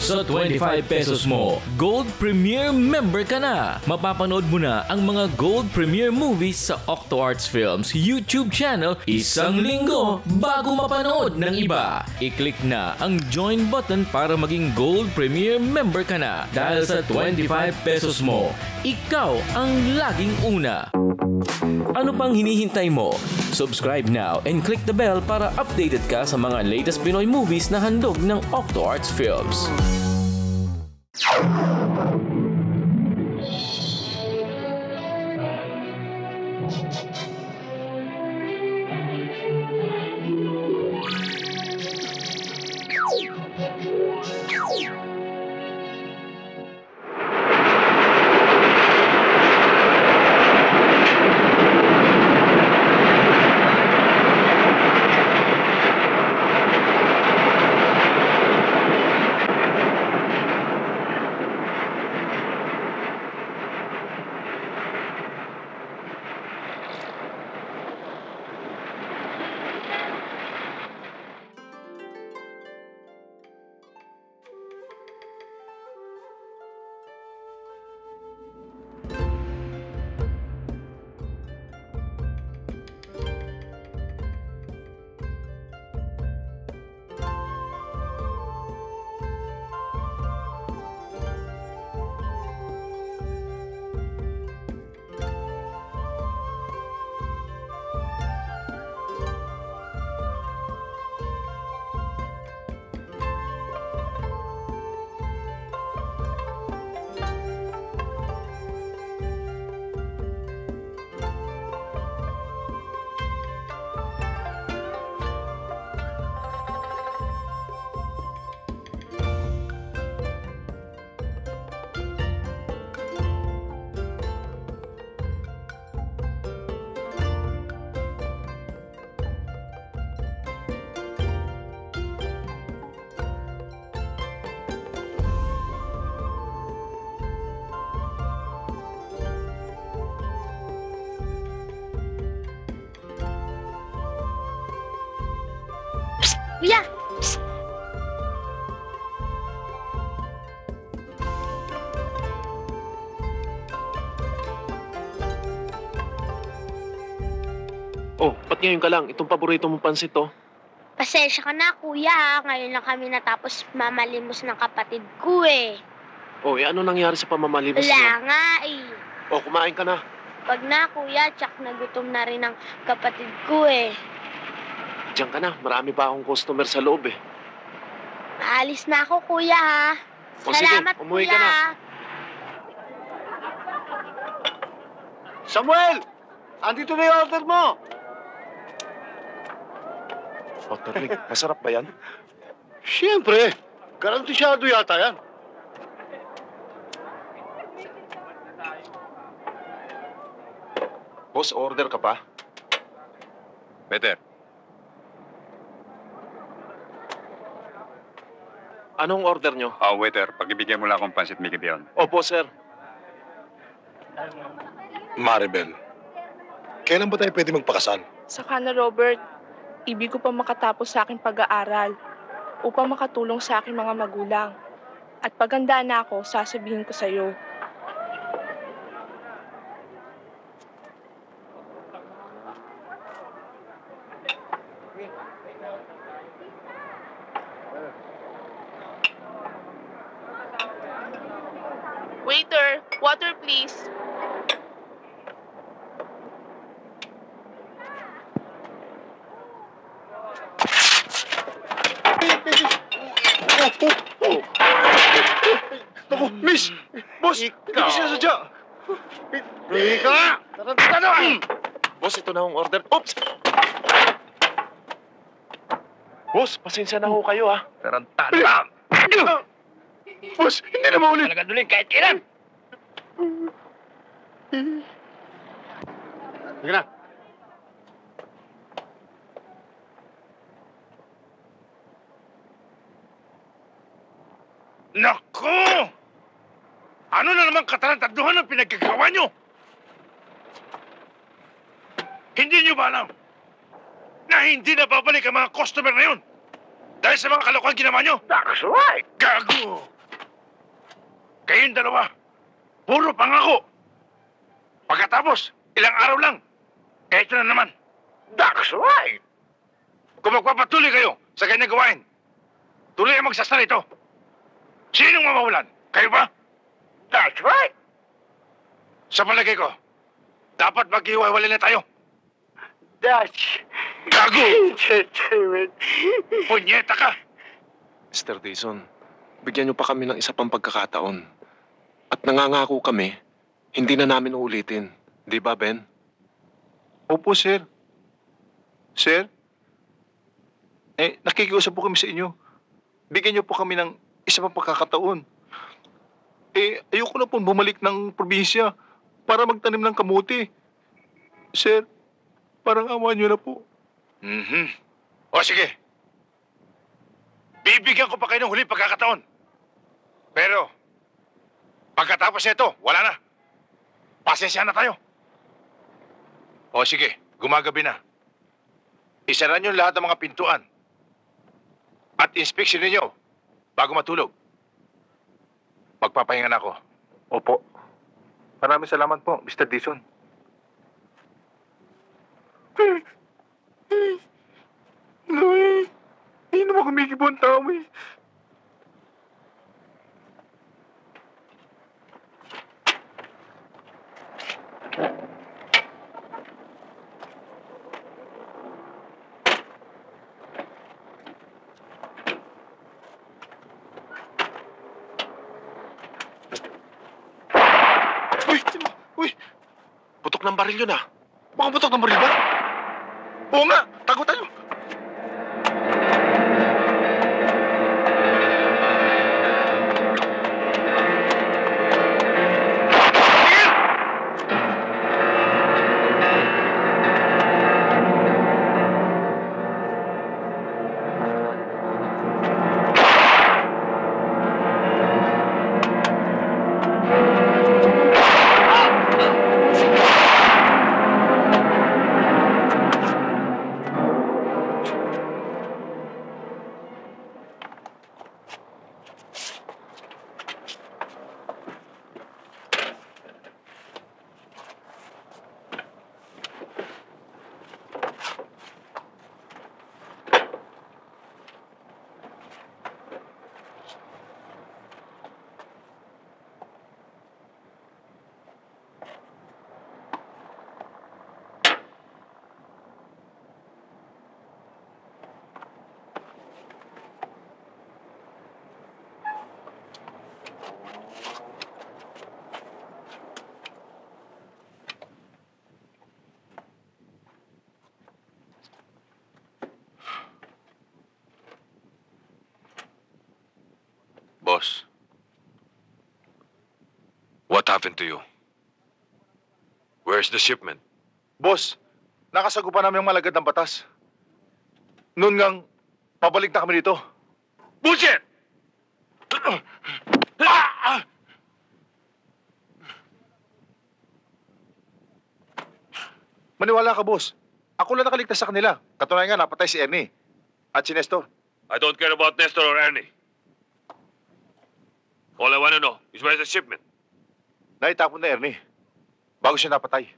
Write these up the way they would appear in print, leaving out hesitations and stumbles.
Sa 25 pesos mo, Gold Premier member ka na. Mapapanood mo na ang mga Gold Premier movies sa OctoArts Films YouTube channel isang linggo bago mapanood ng iba. I-click na ang join button para maging Gold Premier member ka na. Dahil sa 25 pesos mo, ikaw ang laging una. Ano pang hinihintay mo? Subscribe now and click the bell para updated ka sa mga latest Pinoy movies na handog ng OctoArts Films. Kuya! Oh, ba't ngayon ka lang? Itong paborito mong pansit, oh. Pasensya ka na, kuya, ha? Ngayon lang kami natapos mamalimos ng kapatid ko, eh. Oh, ano nangyari sa pamamalimos Wala mo? nga, eh. Oh, kumain ka na. Wag na, kuya. Tsak na gutom na rin ang kapatid ko, eh. Diyan ka na. Marami pa akong customer sa loob, eh. Aalis na ako, kuya, ha? O sige, Salamat, umuwi kuya. ka na. Samuel! Andito na yung order mo! Oh, Terling, masarap ba yan? Siyempre, garantisado yata yan. Boss, order ka pa? Better. Anong order nyo? Waiter, pag-ibigyan mo lang akong pansit Mickey Dion. Opo, sir. Maribel, kailan ba tayo pwede magpakasal? Saka na, Robert, ibig ko pa makatapos sa aking pag-aaral upang makatulong sa aking mga magulang. At paganda na ako, sasabihin ko sa'yo. Waiter, water please. Naku, miss! Boss, hindi ko sinasadya! Ika! Tarantado! Boss, ito na ang order. Oops! Boss, pasensya na ho kayo, ha? Tarantado! Boss, hindi na maulit! Talaga duling kahit kailan! Sige na. Naku! Ano na naman katarantaduhan ang pinagkagawa nyo? Hindi nyo ba alam na hindi na babalik ang mga customer na yun dahil sa mga kalokohan ginawa nyo? That's right! Gago! Kayong dalawa, puro pangako. Pagkatapos, ilang araw lang, ito na naman. That's right! Kung magpapatuloy kayo sa kanyang gawain, tuloy ang magsasara ito. Sinong mamawalan? Kayo ba? That's right! Sa palagay ko, dapat maghiwa-hiwalay na tayo. That's... Gago! Entertainment. Punyeta ka! Mr. Dizon, bigyan niyo pa kami ng isa pang pagkakataon. At nangangako kami, hindi na namin uulitin. Di ba, Ben? Opo, sir. Sir? Nakikiusap po kami sa inyo. Bigyan niyo po kami ng isa pang pagkakataon. Ayoko na po bumalik ng probinsya para magtanim ng kamuti. Sir, parang awa niyo na po. O sige. Bibigyan ko pa kayo ng huling pagkakataon. Pero, pagkatapos nito, wala na. Pasensya na tayo. O sige, gumagabi na. Isara niyo lahat ng mga pintuan. At inspeksyon niyo bago matulog. Magpapahinga na ako. Opo. Maraming salamat po, Mr. Dizon. Hindi naman kumikibo ang tao eh. Uy! Putok ng baril yun ah. Baka putok ng baril ba? Oo nga! Tago tayo! Boss, what happened to you? Where's the shipment? Boss, nakasagupan namin ang malagad ng batas. Noon ngang, pabalik na kami dito. Bullshit! Maniwala ka, boss. Ako lang nakaligtas sa kanila. Katunayan nga, napatay si Ernie. At si Nestor. I don't care about Nestor or Ernie. All I want to know is where's the shipment? Naitapon na Ernie. Bago siya napatay.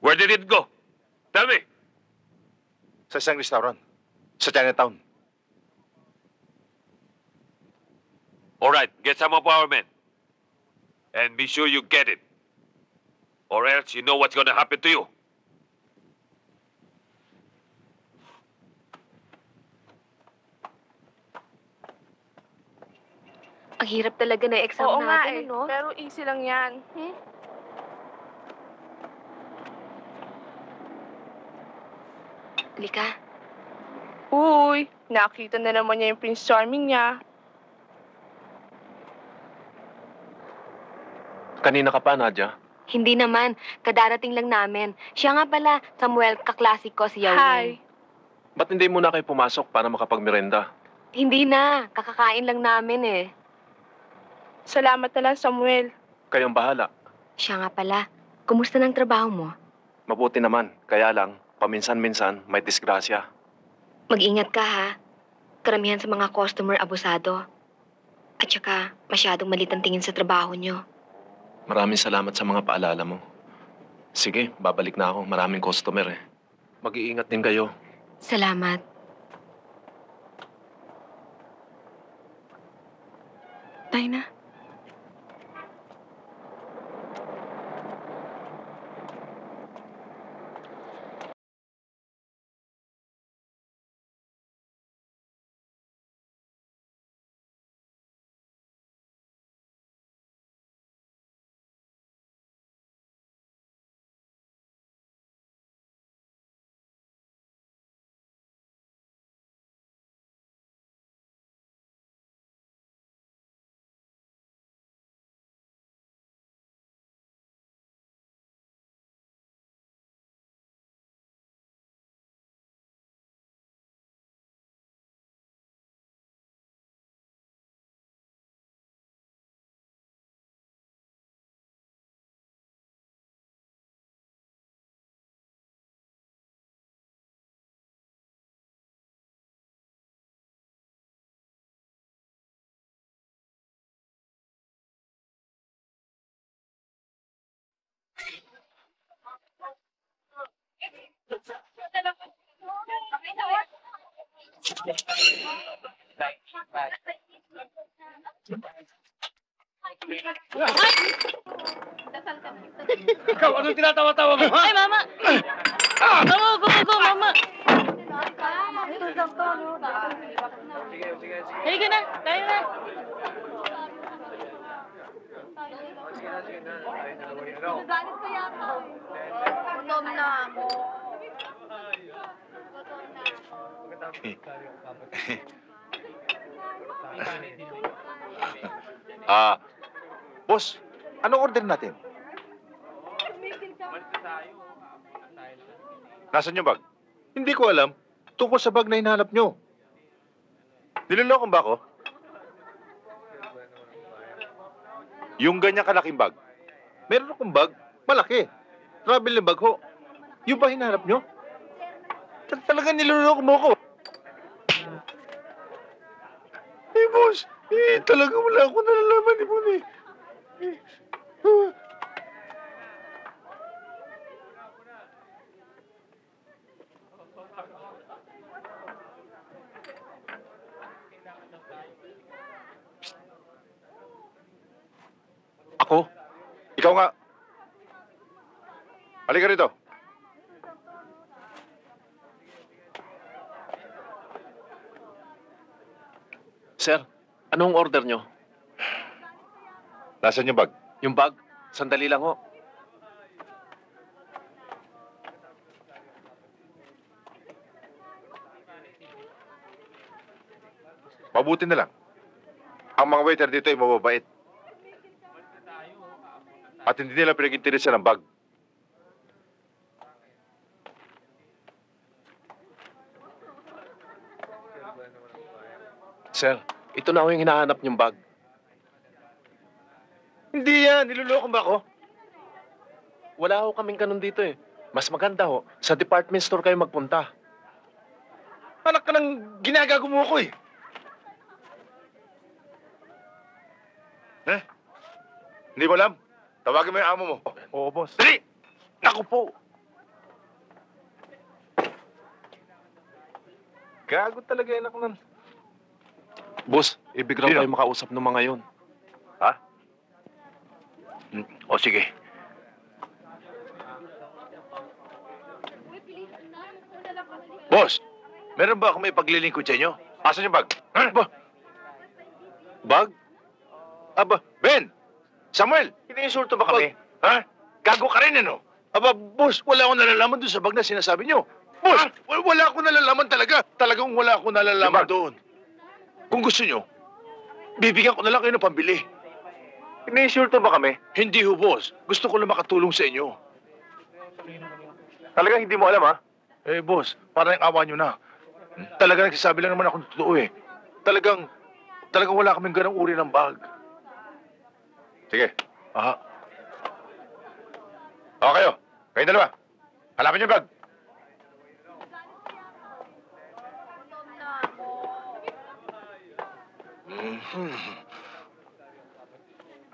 Where did it go? Tell me. Sa isang restaurant. Sa Chinatown. All right, get some of our men. And be sure you get it. Or else you know what's gonna happen to you. Ang hirap talaga na exam Oo nga natin, no? pero easy lang yan. Halika. Uy, nakita na naman niya yung Prince Charming niya. Kanina ka pa, Nadia. Hindi naman. Kadarating lang namin. Siya nga pala, Samuel, kaklase ko si Hi. Yawin. Ba't hindi muna kayo pumasok para makapagmerenda? Hindi na. Kakakain lang namin eh. Salamat na lang, Samuel. Kayong bahala. Siya nga pala. Kumusta ng trabaho mo? Mabuti naman. Kaya lang, paminsan-minsan may disgrasya. Mag-ingat ka ha. Karamihan sa mga customer abusado. At saka, masyadong malit ang tingin sa trabaho nyo. Maraming salamat sa mga paalala mo. Sige, babalik na ako. Maraming customer eh. Mag-iingat din kayo. Salamat. Tayo na. Ikaw, anong tinatawa-tawa mo, ha? Ay, mama! Go, mama! Halika na, tayo na. Gutom na ako. Boss, anong order natin? Nasaan yung bag? Hindi ko alam. Tungkol sa bag na hinahanap nyo. Nilolokong ba ako? Yung ganyan kalaking bag. Meron akong bag. Malaki. Travel bag ho. Yung ba hinahanap nyo? Talaga niloloko mo ako. Boss. Talaga wala akong nalalaman, Ibon eh. Ako? Ikaw nga. Halika rito. Sir, anong order nyo? Nasaan yung bag? Yung bag? Sandali lang ho. Mabuti na lang. Ang mga waiter dito ay mababait. At hindi nila pinag-interesa ng bag. Sir, ito na ho yung hinahanap niyong bag. Hindi yan. Niloloko ba ako? Wala ho kaming ganun dito eh. Mas maganda ho, sa department store kayo magpunta. Anak ka ng ginagago mo ako eh. Hindi mo alam? Tawagin mo yung amo mo. Oo, boss. Dali! Naku po. Gago talaga anak nun. Boss, ibig raw Sino? kayo makausap ng mga yon. Ha? O sige. Boss, meron ba ako may paglilingkod sa inyo? Asan yung bag? Bag? Aba, Ben! Samuel! Iniinsulto ba kami? Ha? Gago ka rin, ano? Aba, boss, wala akong nalalaman doon sa bag na sinasabi nyo. Boss, wala akong nalalaman talaga. Talagang wala akong nalalaman doon. Kung gusto nyo, bibigyan ko na lang kayo ng pambili. Iniinsulto ba kami? Hindi ho, boss. Gusto ko lang makatulong sa inyo. Talagang hindi mo alam, ha? Eh, boss, parang awa nyo na. Talagang nagsasabi lang naman ako ng totoo, eh. Talagang wala kaming ganang uri ng bag. Sige. Aha. O, kayo. Kayong dalawa. Hanapin yung bag.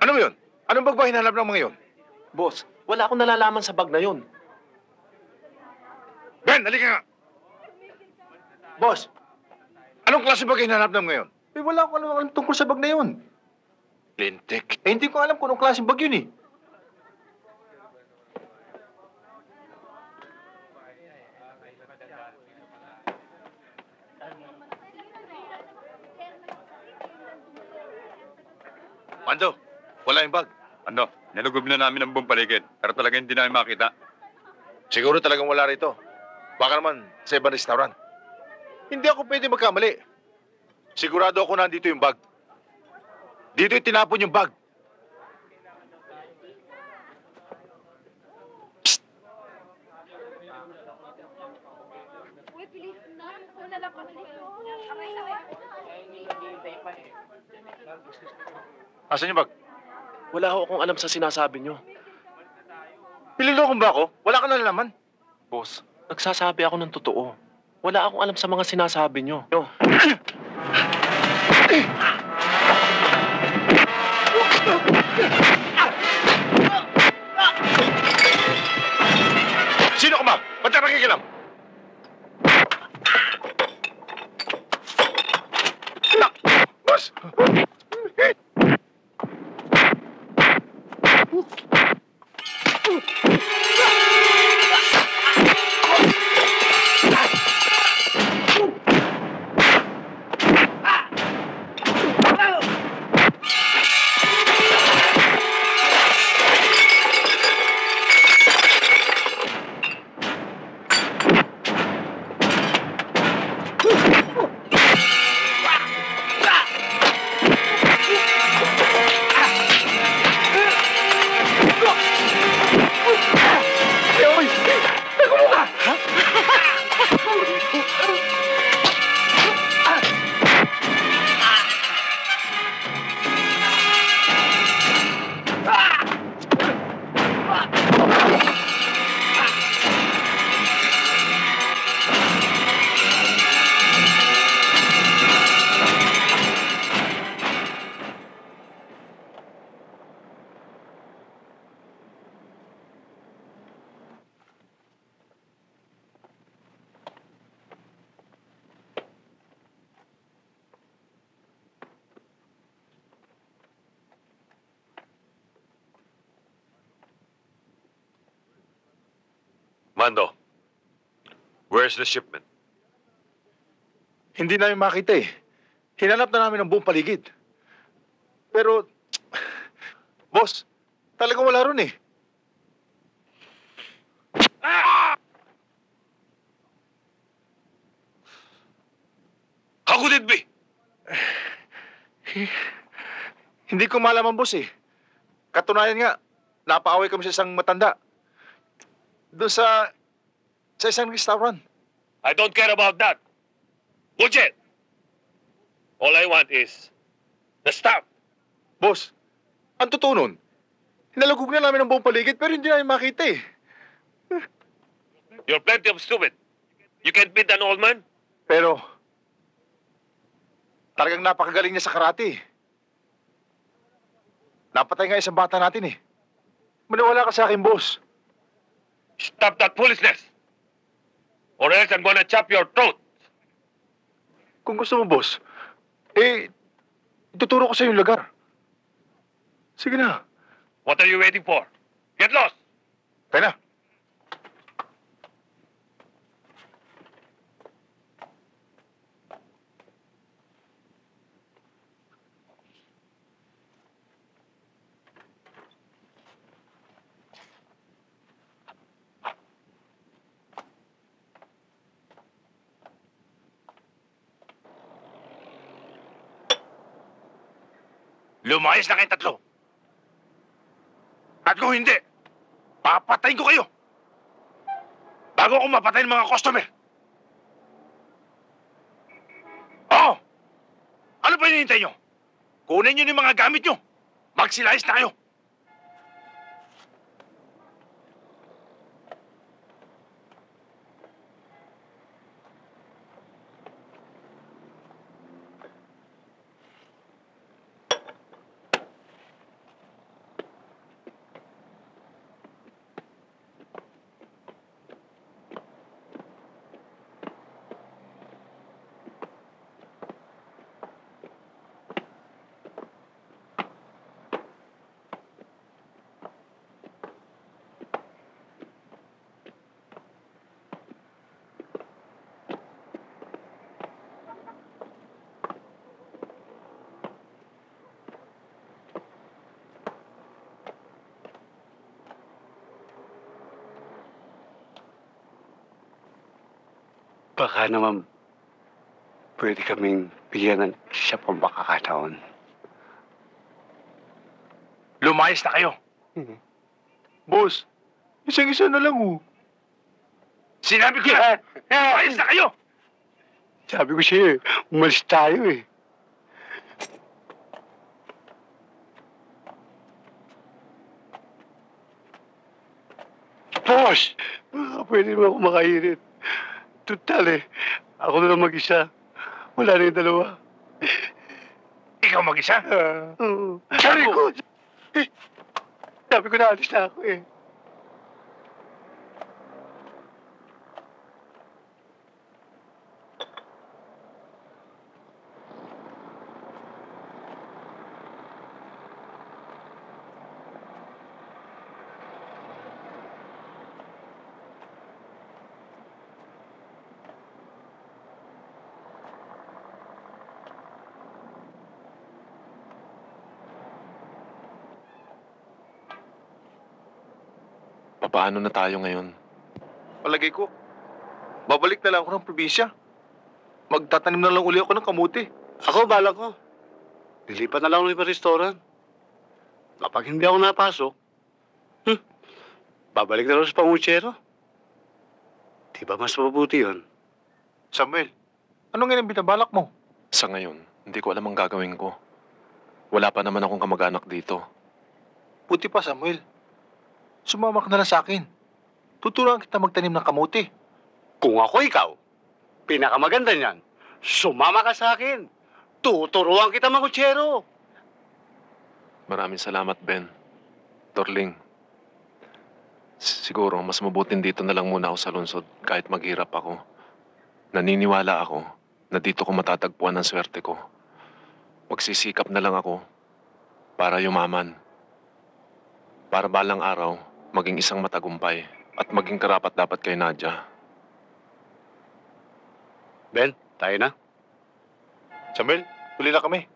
Ano yun? Anong bag ba hinanap ng mga yun? Boss, wala akong nalalaman sa bag na yun. Ben, halika nga. Boss, Anong klase bag hinanap ng mga yun? wala akong alam tungkol sa bag na yun. Lintik. Hindi ko alam kung anong klaseng bag yun eh. Mando, wala yung bag. Ano, nilugob na namin ang buong paligid, pero talaga hindi namin makita. Siguro talagang wala rito. Baka naman sa ibang restaurant. Hindi ako pwede magkamali. Sigurado ako nandito yung bag. Dito tinapon yung bag. Psst! Asan yung bag? Wala ho akong alam sa sinasabi nyo. Nililokong ba ako? Wala ka nalalaman. Boss, nagsasabi ako ng totoo. Wala akong alam sa mga sinasabi nyo. Sino ka ba? Ba't ka nakikilam? Boss! Mando, where's the shipment? Hindi namin makita eh. Hinanap na namin ang buong paligid. Pero, boss, talagang wala ron eh. How could it be? Hindi ko malaman, boss eh. Katunayan nga, napaaway kami sa isang matanda. Doon sa isang restaurant. I don't care about that. Budget! All I want is the staff. Boss, ang totoo nun, hinalugog na namin ang buong paligid pero hindi namin makita eh. You're plenty of stupid. You can't beat an old man. Pero, talagang napakagaling niya sa karate. Napatay nga isang bata natin eh. Maniwala ka sa akin, boss. Stop that foolishness. Or else I'm gonna chop your throat. Kung gusto mo, boss, ituturo ko sa yung lugar. Sige na. What are you waiting for? Get lost! Kaya na. Lumayas na kayong tatlo. At kung hindi, papatayin ko kayo. Bago ako mapatay ng mga customer. Oo! Ano pa hinihintay nyo? Kunin nyo yung mga gamit nyo. Magsilayas na kayo. Baka naman pwede kaming bigyan ng isa pang makakataon. Lumayas na kayo. Boss, isang-isa na lang, oh. Sinabi ko na, lumayas na kayo! Sabi ko sa'yo, umalis tayo eh. Boss! Baka pwede naman ako makahirit. Total eh, ako na lang mag-isa. Wala na yung dalawa. Ikaw mag-isa? Oo. Sabi ko! Sabi ko na alis na ako eh. Paano na tayo ngayon? Palagay ko, babalik na lang ako ng probinsya. Magtatanim na lang uli ako ng kamuti. Ako, bala ko. Lilipat na lang ulit sa restaurant. Kapag hindi ako napasok, babalik na lang sa pangutsero. Di ba mas mabuti yun? Samuel, ano nga yung binabalak mo? Sa ngayon, hindi ko alam ang gagawin ko. Wala pa naman akong kamag-anak dito. Buti pa, Samuel. Sumama ka na lang sa akin. Tuturuan kita magtanim ng kamuti. Kung ako ikaw, pinakamaganda niyan, sumama ka sa akin. Tuturuan kita mangutsero. Maraming salamat, Ben. Torling. Siguro, mas mabuting dito na lang muna ako sa lungsod kahit maghirap ako. Naniniwala ako na dito ko matatagpuan ang swerte ko. Magsisikap na lang ako para yumaman. Para balang araw, maging isang matagumpay at maging karapat-dapat kay Nadia. Ben, tayo na. Samuel, huli na kami.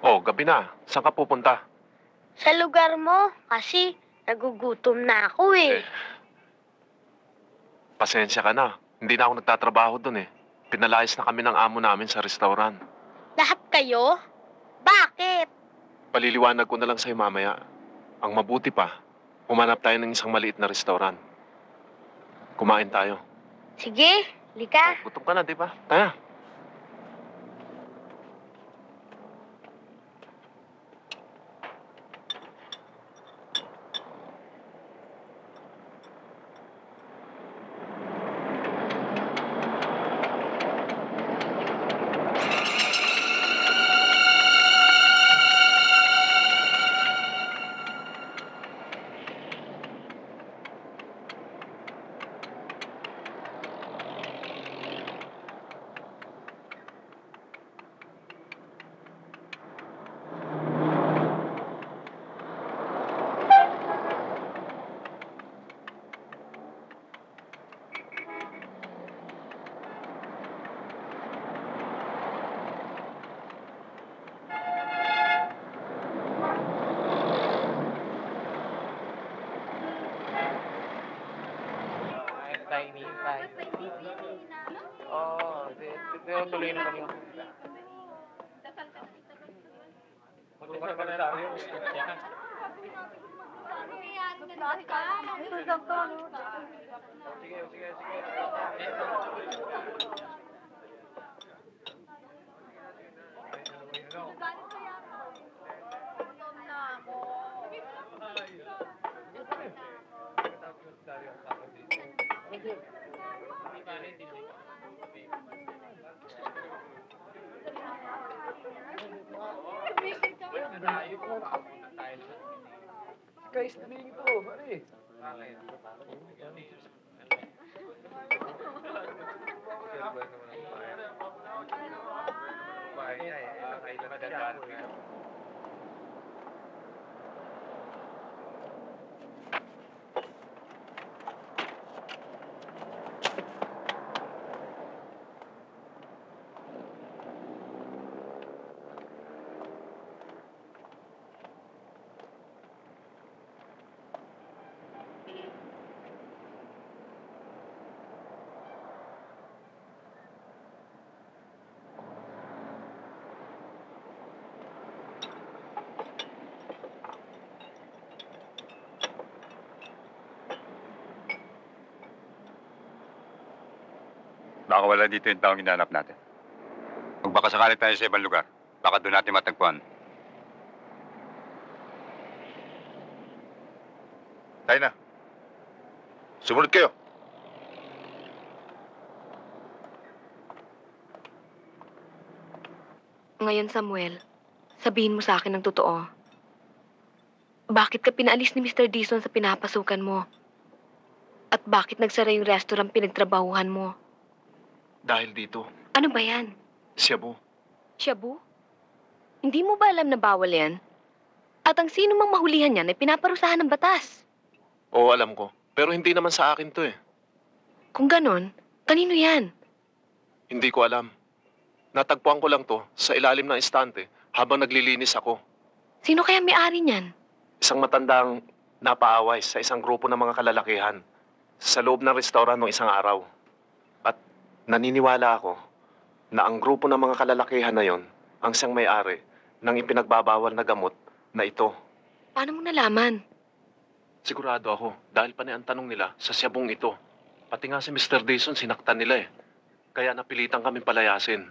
Oh, gabi na. Saan ka pupunta? Sa lugar mo, kasi nagugutom na ako eh. Pasensya ka na. Hindi na ako nagtatrabaho dun eh. Pinalayas na kami ng amo namin sa restaurant. Lahat kayo? Bakit? Paliliwanag ko na lang sa'yo mamaya. Ang mabuti pa, humanap tayo ng isang maliit na restaurant. Kumain tayo. Sige, lika. Gutom ka na, di ba? Tara. Tuloy na kami. Sige. Guys, nabihin ito, pare. Baka wala dito yung taong hinahanap natin. Magbaka sakali tayo sa ibang lugar. Baka doon natin matagpuan. Tayo na. Sumunod kayo. Ngayon, Samuel, sabihin mo sa akin ng totoo. Bakit ka pinaalis ni Mr. Dizon sa pinapasukan mo? At bakit nagsara yung restaurant pinagtrabahuhan mo? Dahil dito, Ano ba yan? Shabu. Shabu? Hindi mo ba alam na bawal yan? At ang sino mang mahulihan yan ay pinaparusahan ng batas. Oo, alam ko. Pero hindi naman sa akin to eh. Kung ganon, kanino yan? Hindi ko alam. Natagpuan ko lang to sa ilalim ng estante habang naglilinis ako. Sino kaya may-ari niyan? Isang matandang napaaway sa isang grupo ng mga kalalakihan sa loob ng restaurant ng isang araw. At naniniwala ako na ang grupo ng mga kalalakihan na yon ang siyang may-ari ng ipinagbabawal na gamot na ito. Paano mo nalaman? Sigurado ako dahil pa ang tanong nila sa siyabong ito. Pati nga si Mr. Dizon sinaktan nila eh. Kaya napilitan kami palayasin.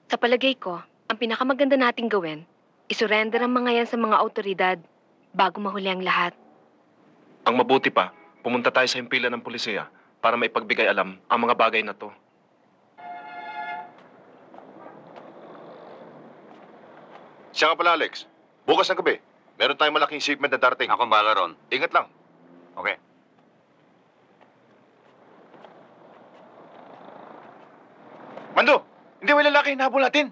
Sa palagay ko, ang pinakamaganda nating gawin, isurrender ang mga yan sa mga autoridad bago mahuli ang lahat. Ang mabuti pa, pumunta tayo sa himpilan ng pulisiya para maipagbigay alam ang mga bagay na to. Siya nga pala, Alex. Bukas ng gabi, meron tayong malaking shipment na darating. Ako bahala ron. Ingat lang. Okay. Mando, hindi mo lalaki hinahabol natin.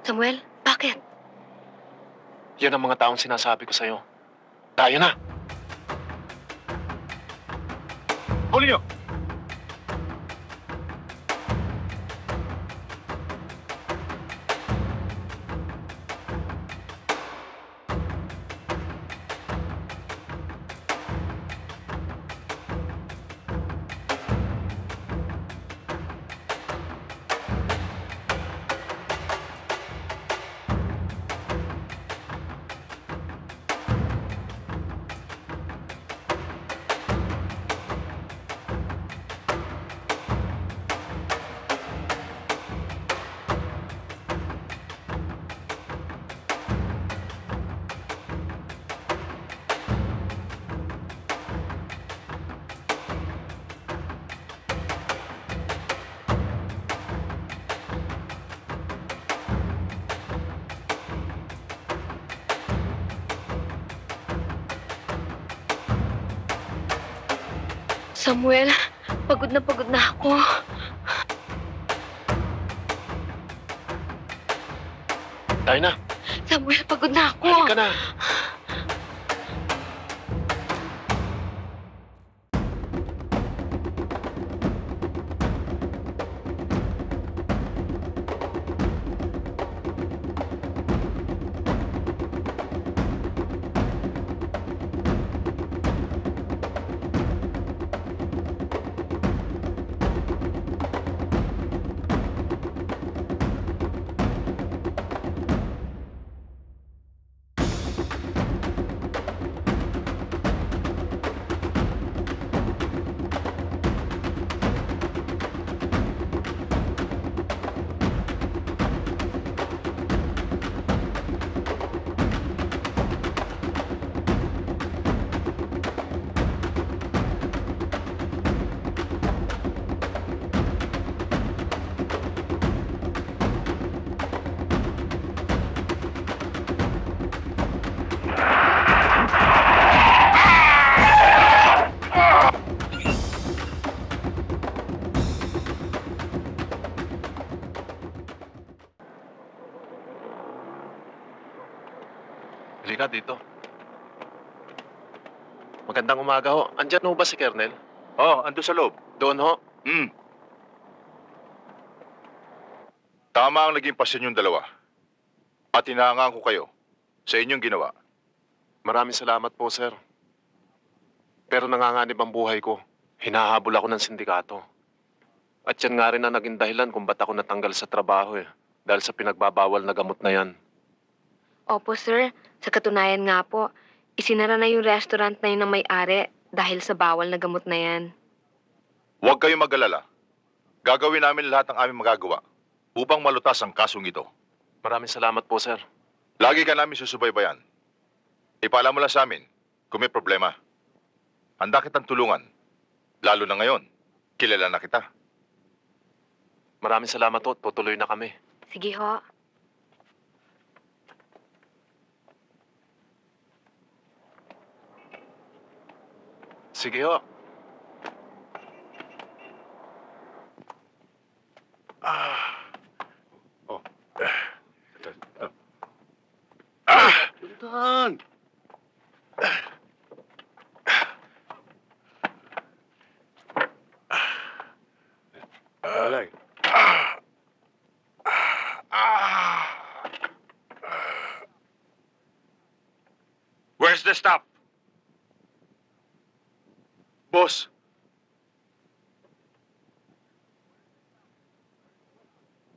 Samuel, bakit? Yan ang mga taong sinasabi ko sa'yo. Tayo na! Huli niyo! Samuel, pagod na ako. Tayo na! Samuel, pagod na ako. Halika na! Halika dito. Magandang umaga ho. Andyan ho ba si Kernel? Oh, ando sa loob. Doon ho. Tama ang naging pasyon yung dalawa. At hinahangaan ko kayo sa inyong ginawa. Maraming salamat po, sir. Pero nanganganib ang buhay ko. Hinahabol ako ng sindikato. At yan nga rin ang naging dahilan kung ba't ako natanggal sa trabaho eh. Dahil sa pinagbabawal na gamot na yan. Opo, sir. Sa katunayan nga po, isinara na yung restaurant na yun ng may-ari dahil sa bawal na gamot na yan. Huwag kayong mag-alala. Gagawin namin lahat ng aming magagawa upang malutas ang kasong ito. Maraming salamat po, sir. Lagi ka namin susubaybayan. Ipaalam mo lang sa amin kung may problema. Handa kitang tulungan. Lalo na ngayon, kilala na kita. Maraming salamat ho. Tutuloy na kami. Sige ho. Sige ho. Puntahan! Alay. Where's the stop? Boss,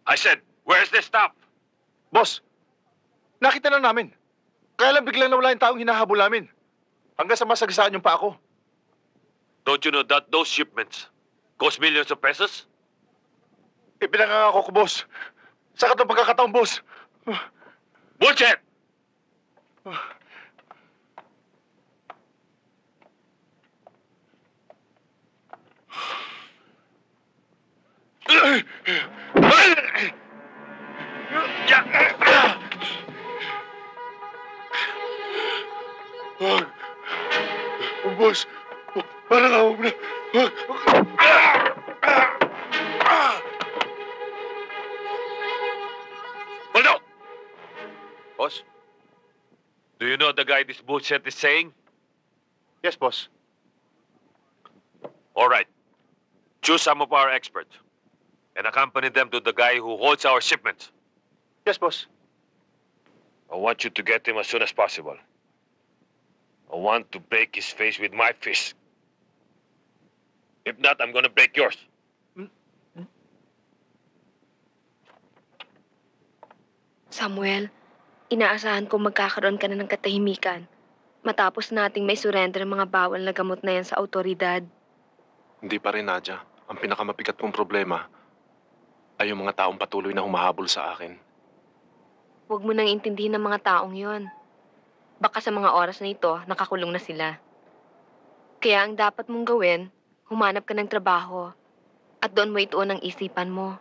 I said, where's the stop? boss, nakita na namin. Kaya lang biglang nawala yung taong hinahabol namin. Hanggang sa masagasaan yung pa ako. Don't you know that those shipments cost millions of pesos? Ipinangangako ko, boss. Sa katong pagkakataong, boss. Bullshit! Boss, parang awag na. Baldo! Boss, do you know the guy this bullshit is saying? Yes, boss. All right. Choose some of our experts and accompany them to the guy who holds our shipments. Yes, boss. I want you to get him as soon as possible. I want to break his face with my fist. If not, I'm gonna break yours. Samuel, inaasahan ko magkakaroon ka na ng katahimikan matapos nating may surrender ang mga bawal na gamot na yan sa autoridad. Hindi pa rin, Nadia. Ang pinakamabigat kong problema ay yung mga taong patuloy na humahabol sa akin. Huwag mo nang intindihin ng mga taong yon. Baka sa mga oras na ito, nakakulong na sila. Kaya ang dapat mong gawin, humanap ka ng trabaho at doon mo ituon ang isipan mo.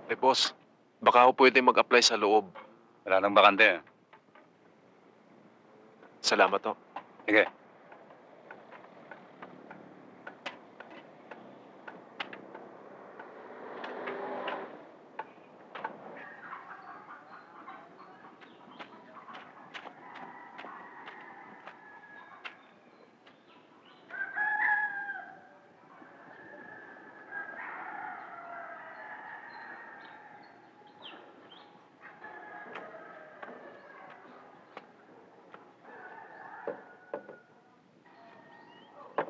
Eh, boss, baka ako pwede mag-apply sa loob. Wala nang bakante. Salamat ho. Sige.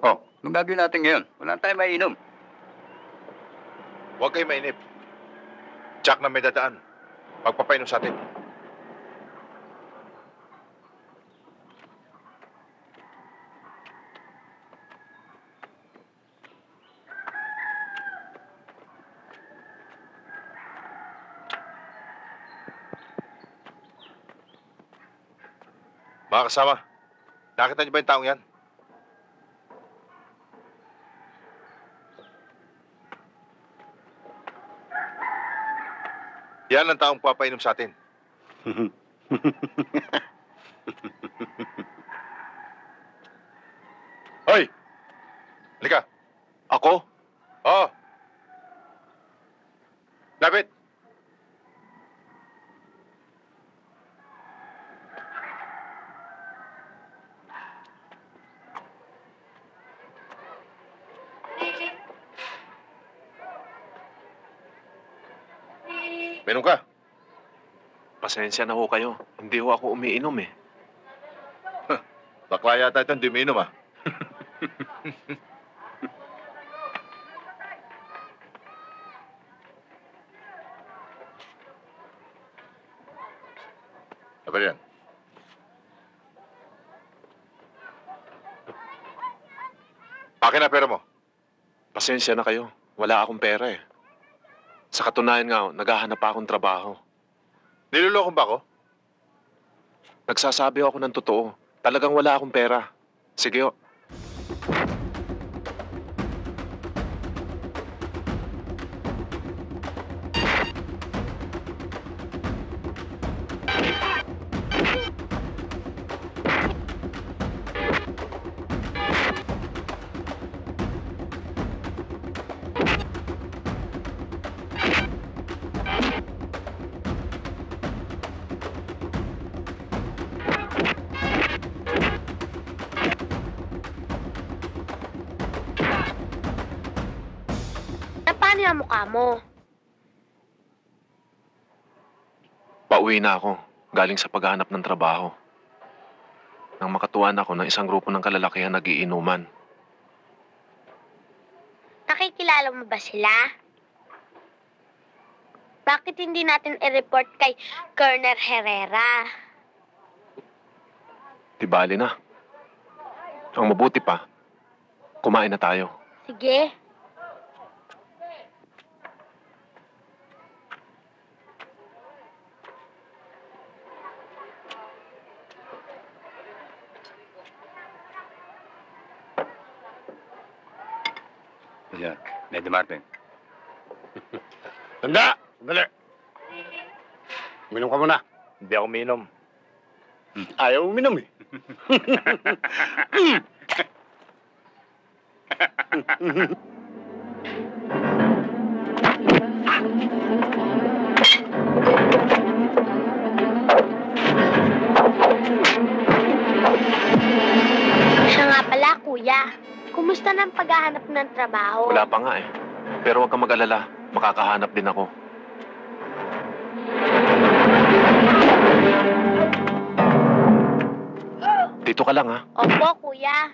Oh, anong gagawin natin ngayon? Wala tayong maiinom. Huwag kayo mainip. Jack na may dadaan. Magpapainom sa atin. Mga kasama, nakita niyo ba yung taong yan? Yan ang taong papainom sa atin. Hoy! Halika. Ako? Oo. Lapit. Meron ka? Pasensya na ho kayo. Hindi ho ako umiinom eh. Bakla yata ito, hindi umiinom ah. Ano ba yan? Akin na pera mo. Pasensya na kayo. Wala akong pera eh. Sa katunayan nga, naghahanap pa akong trabaho. Niloloko ba ako? Nagsasabi ako ng totoo. Talagang wala akong pera. Sige ho. Paano yung mukha mo? Pauwi na ako. Galing sa paghahanap ng trabaho. Nang makatuwan ako ng isang grupo ng kalalakihan nagiinuman. Nakikilala mo ba sila? Bakit hindi natin i-report kay Colonel Herrera? Di bali na. Ang mabuti pa, kumain na tayo. Sige. Yan, Lady Martin. Tanda! Sandali! Uminom ka muna. Hindi ako minom. Ayaw uminom eh. Siya nga pala, kuya. Kumusta ng paghahanap ng trabaho? Wala pa nga eh. Pero huwag kang mag-alala. Makakahanap din ako. Dito ka lang ha. Opo, kuya.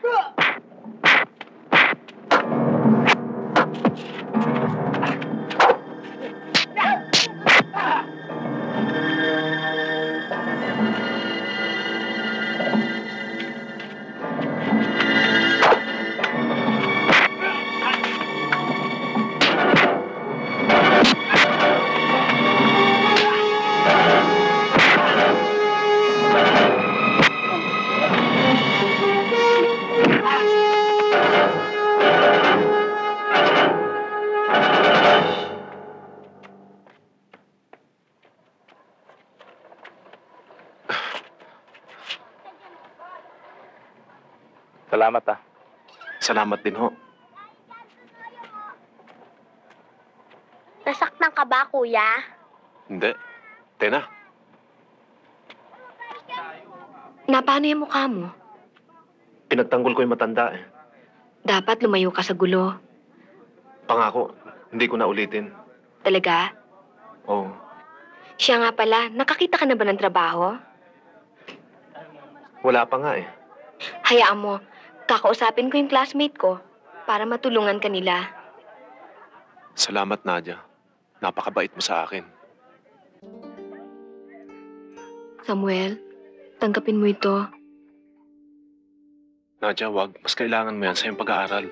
Salamat ah. Salamat din ho. Nasaktan ka ba, kuya? Hindi. Tena. Paano yung mukha mo? Pinagtanggol ko yung matanda eh. Dapat lumayo ka sa gulo. Pangako, hindi ko na ulitin. Talaga? Oo. Siya nga pala, nakakita ka na ba ng trabaho? Wala pa nga eh. Hayaan mo, kakausapin ko yung classmate ko para matulungan ka nila. Salamat, Nadia. Napakabait mo sa akin. Samuel, tanggapin mo ito. Nadia, wag. Mas kailangan mo yan sa iyong pag-aaral.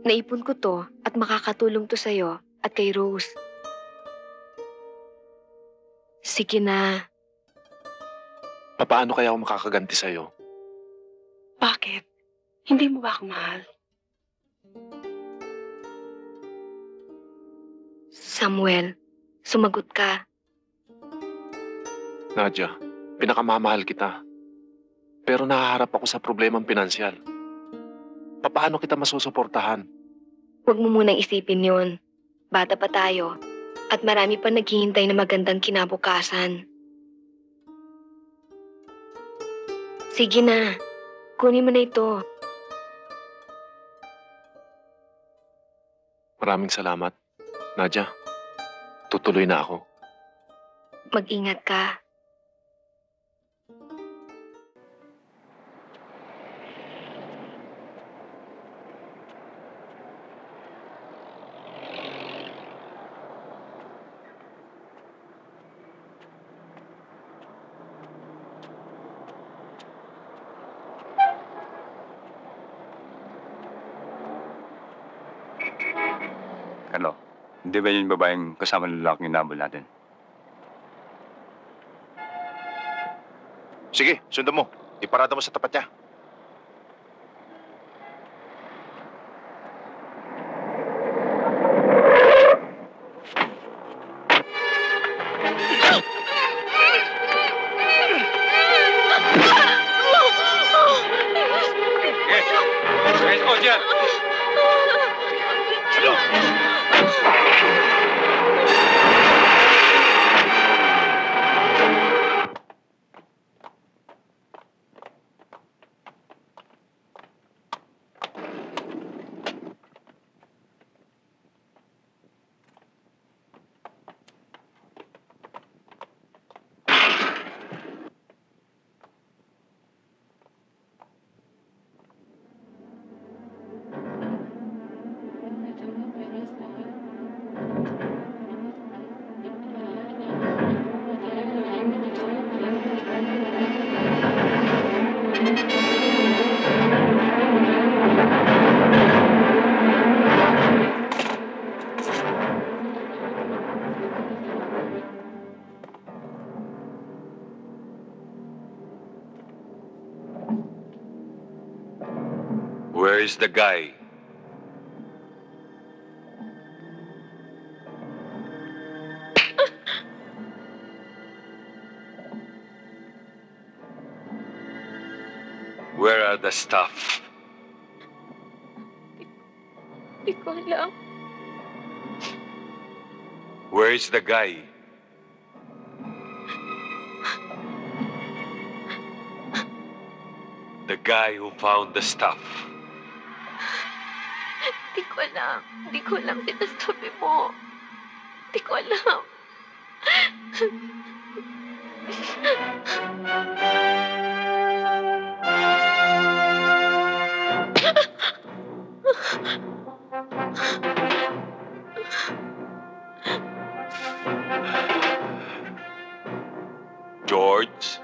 Naipon ko to at makakatulong to sa'yo at kay Rose. Sige na. Paano kaya ako makakaganti sa'yo? Bakit? Hindi mo ba ako mahal? Samuel, sumagot ka. Nadia, pinakamamahal kita. Pero nahaharap ako sa problemang pinansyal. Paano kita masusuportahan? Huwag mo munang isipin yun. Bata pa tayo. At marami pa naghihintay na magandang kinabukasan. Sige na. Kunin mo na ito. Maraming salamat. Nadia, tutuloy na ako. Mag-ingat ka. Carlo, hindi ba yung babaeng kasama ng lalaking inabol natin? Sige, sundan mo. Iparada mo sa tapat niya. Guys, go dyan! Where is the guy? Where are the staff? Di ko alam. Where is the guy? The guy who found the stuff. Di ko alam. Di ko alam sinasabi mo. Di ko alam. George?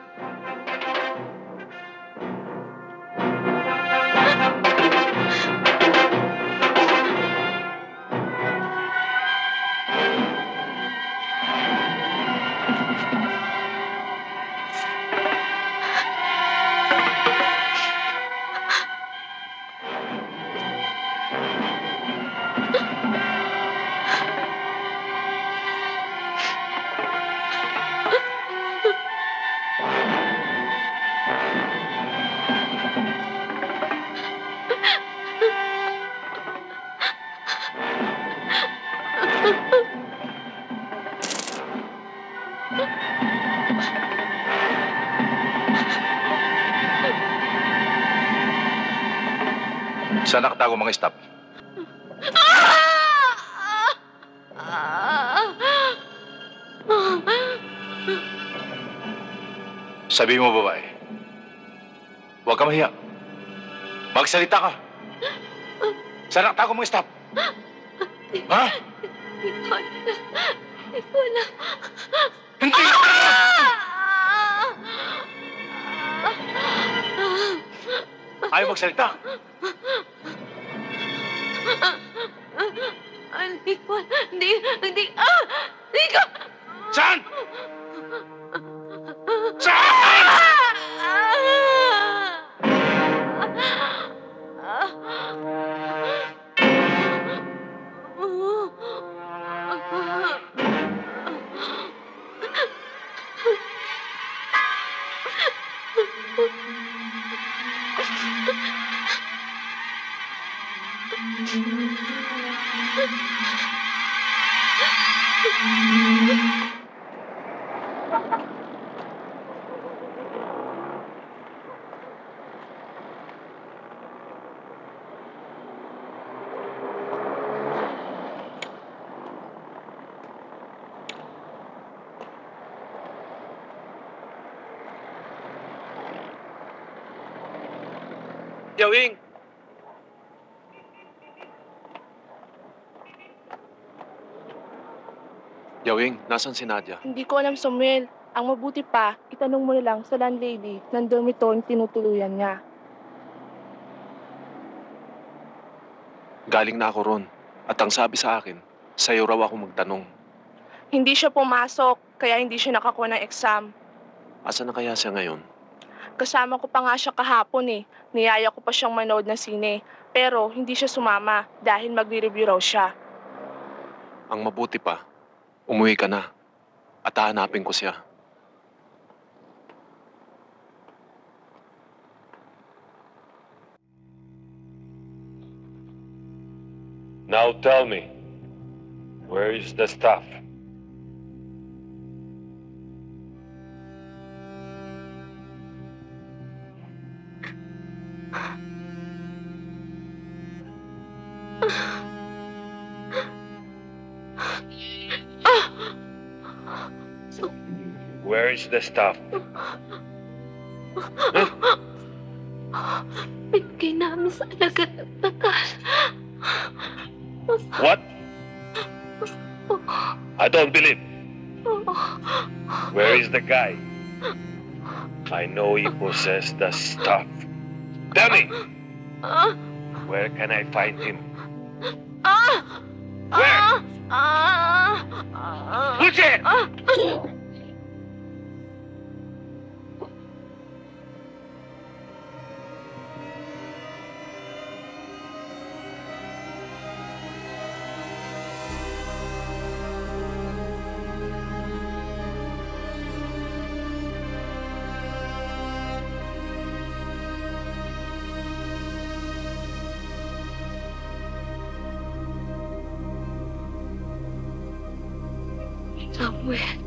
Saan nakatago mga staff? Sabi mo, babae. Huwag ka mahiya. Magsalita ka. Saan nakatago mga staff? Ha? Di ko alam. Hindi! Ayaw magsalita. Hindi ko. Hindi ko. Saan? Saan? Yawing! Yawing, nasan si Nadia? Hindi ko alam, Samuel. Ang mabuti pa, itanong mo na lang sa landlady ng dormitory tinutuluyan niya. Galing na ako ron. At ang sabi sa akin, sa'yo raw ako magtanong. Hindi siya pumasok, kaya hindi siya nakakuha ng exam. Asa na kaya siya ngayon? Kasama ko pa nga siya kahapon eh. Niyaya ko pa siyang manood ng sine. Pero hindi siya sumama dahil magre-review raw siya. Ang mabuti pa, umuwi ka na. At hahanapin ko siya. Now tell me, where is the staff? Where is the staff? Bigay namin sa alagad ng batas. What? I don't believe. Where is the guy? I know he possessed the stuff. Tell me! Where can I find him? Where? Who's it? Samuel.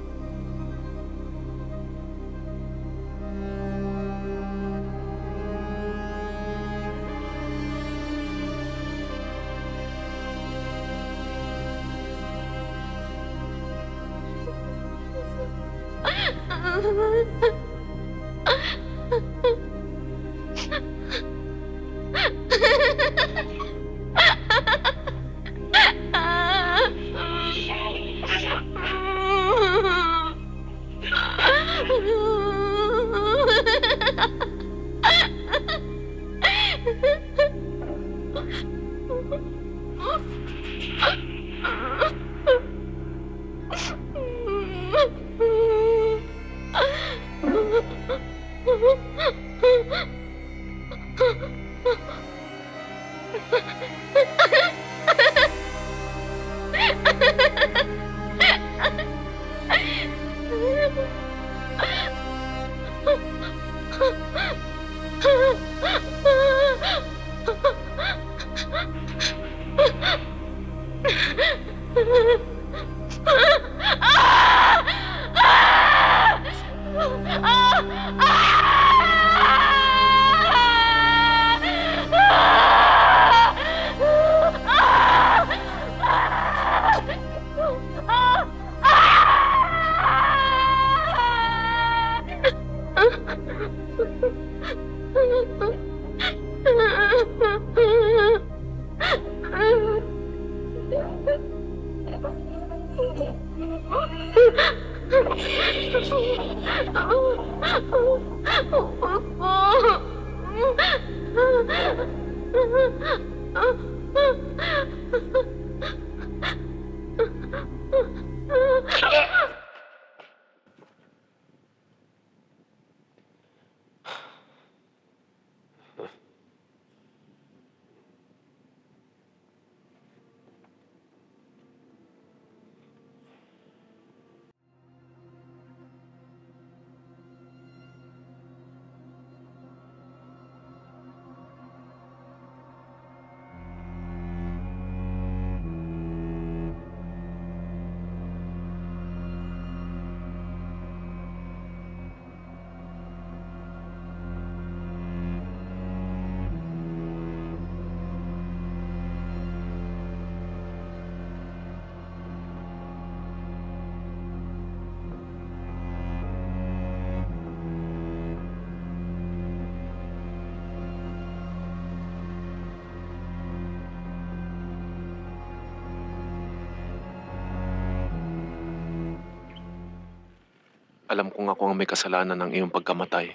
Alam kong ako ang may kasalanan ng iyong pagkamatay.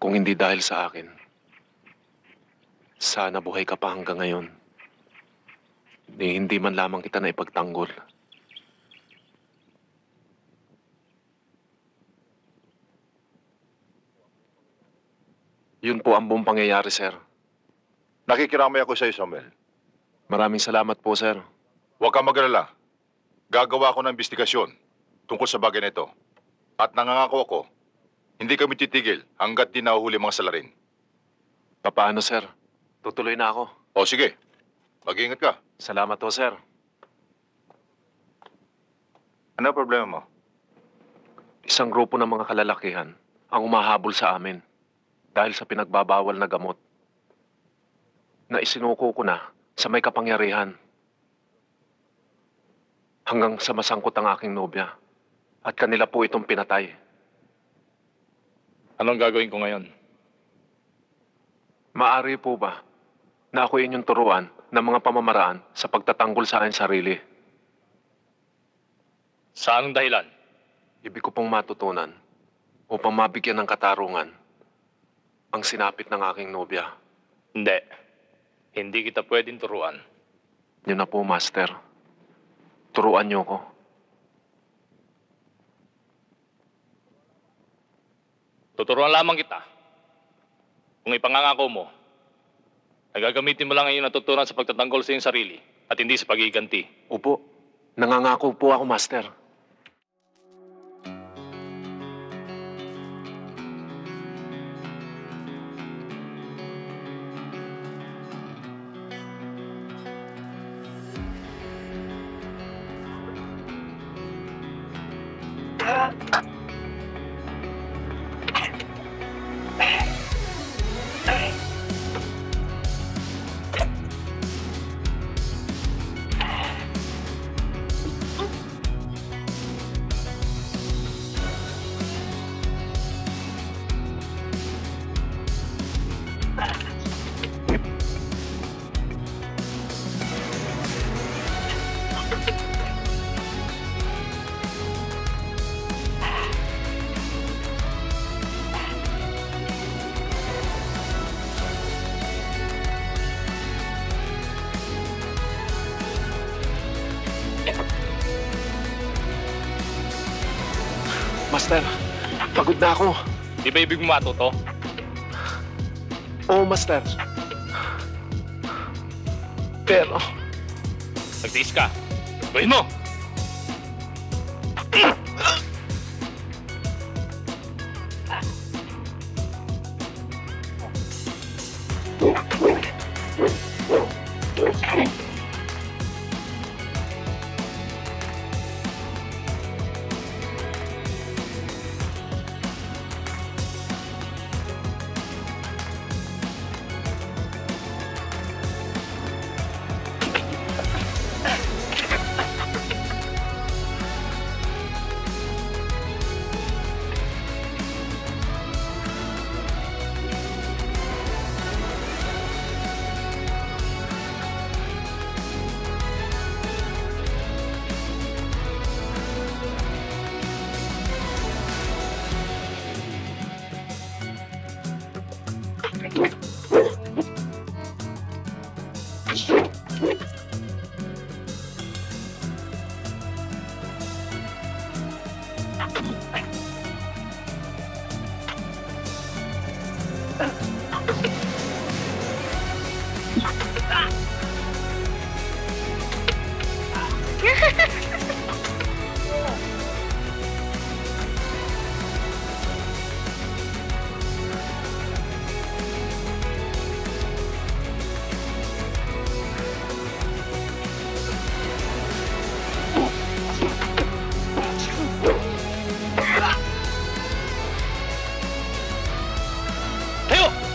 Kung hindi dahil sa akin, sana buhay ka pa hanggang ngayon. Hindi man lamang kita na ipagtanggol. Yun po ang buong pangyayari, sir. Nakikiramay ako sa iyo, Samuel. Maraming salamat po, sir. Huwag kang mag-alala. Gagawa ako ng investigasyon tungkol sa bagay na ito. At nangangako ako, hindi kami titigil hanggat di nahuhuli mga salarin. Paano, sir? Tutuloy na ako. O sige, mag-iingat ka. Salamat po, sir. Ano ang problema mo? Isang grupo ng mga kalalakihan ang umahabol sa amin dahil sa pinagbabawal na gamot na isinuko ko na sa may kapangyarihan hanggang sa masangkot ang aking nobya at kanila po itong pinatay. Anong gagawin ko ngayon? Maari po ba na ako inyong turuan ng mga pamamaraan sa pagtatanggol sa aking sarili? Sa anong dahilan? Ibig ko pong matutunan upang mabigyan ng katarungan ang sinapit ng aking nobya. Hindi. Hindi kita pwedeng turuan. Yun na po, Master. Turuan niyo ko. Tuturuan lamang kita. Kung ipangangako mo, ay gagamitin mo lang ang iyong natutunan sa pagtatanggol sa iyong sarili at hindi sa pagiganti. Opo. Nangangako po ako, Master. Master, pagod na ako. Di ba ibig mo matuto? Oo, Master. Pero... Nagtiis ka. Gawin mo! Tayo!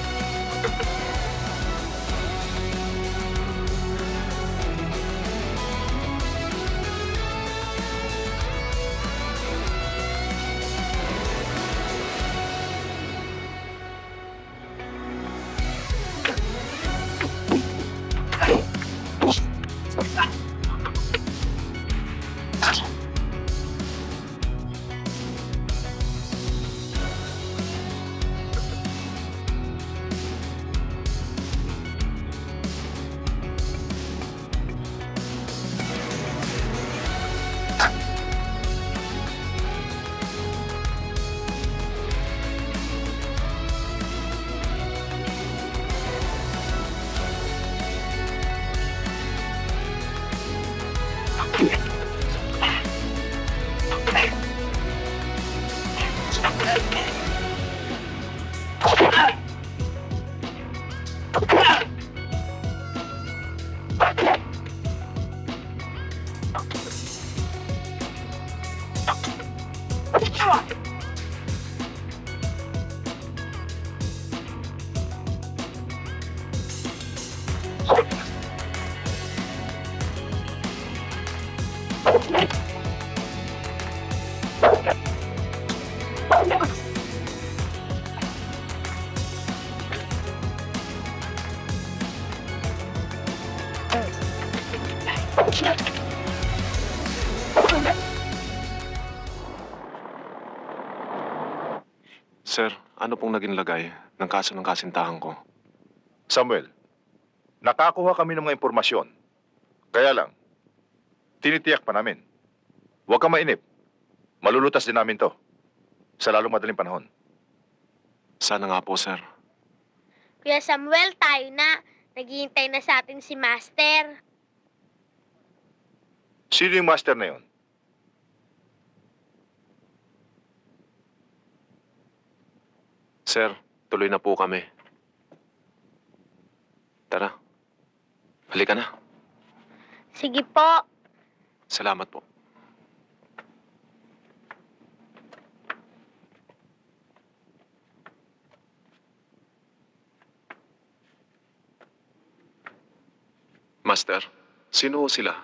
Sir, ano pong naging lagay ng kaso ng kasintahan ko? Samuel, nakakuha kami ng mga impormasyon. Kaya lang, tinitiyak pa namin. Huwag kang mainip. Malulutas din namin to. Sa lalong madaling panahon. Sana nga po, sir. Kuya Samuel, tayo na. Naghihintay na sa atin si Master. Sino yung master na yun? Sir, tuloy na po kami. Tara. Halika na. Sige po. Salamat po. Master, sino ho sila?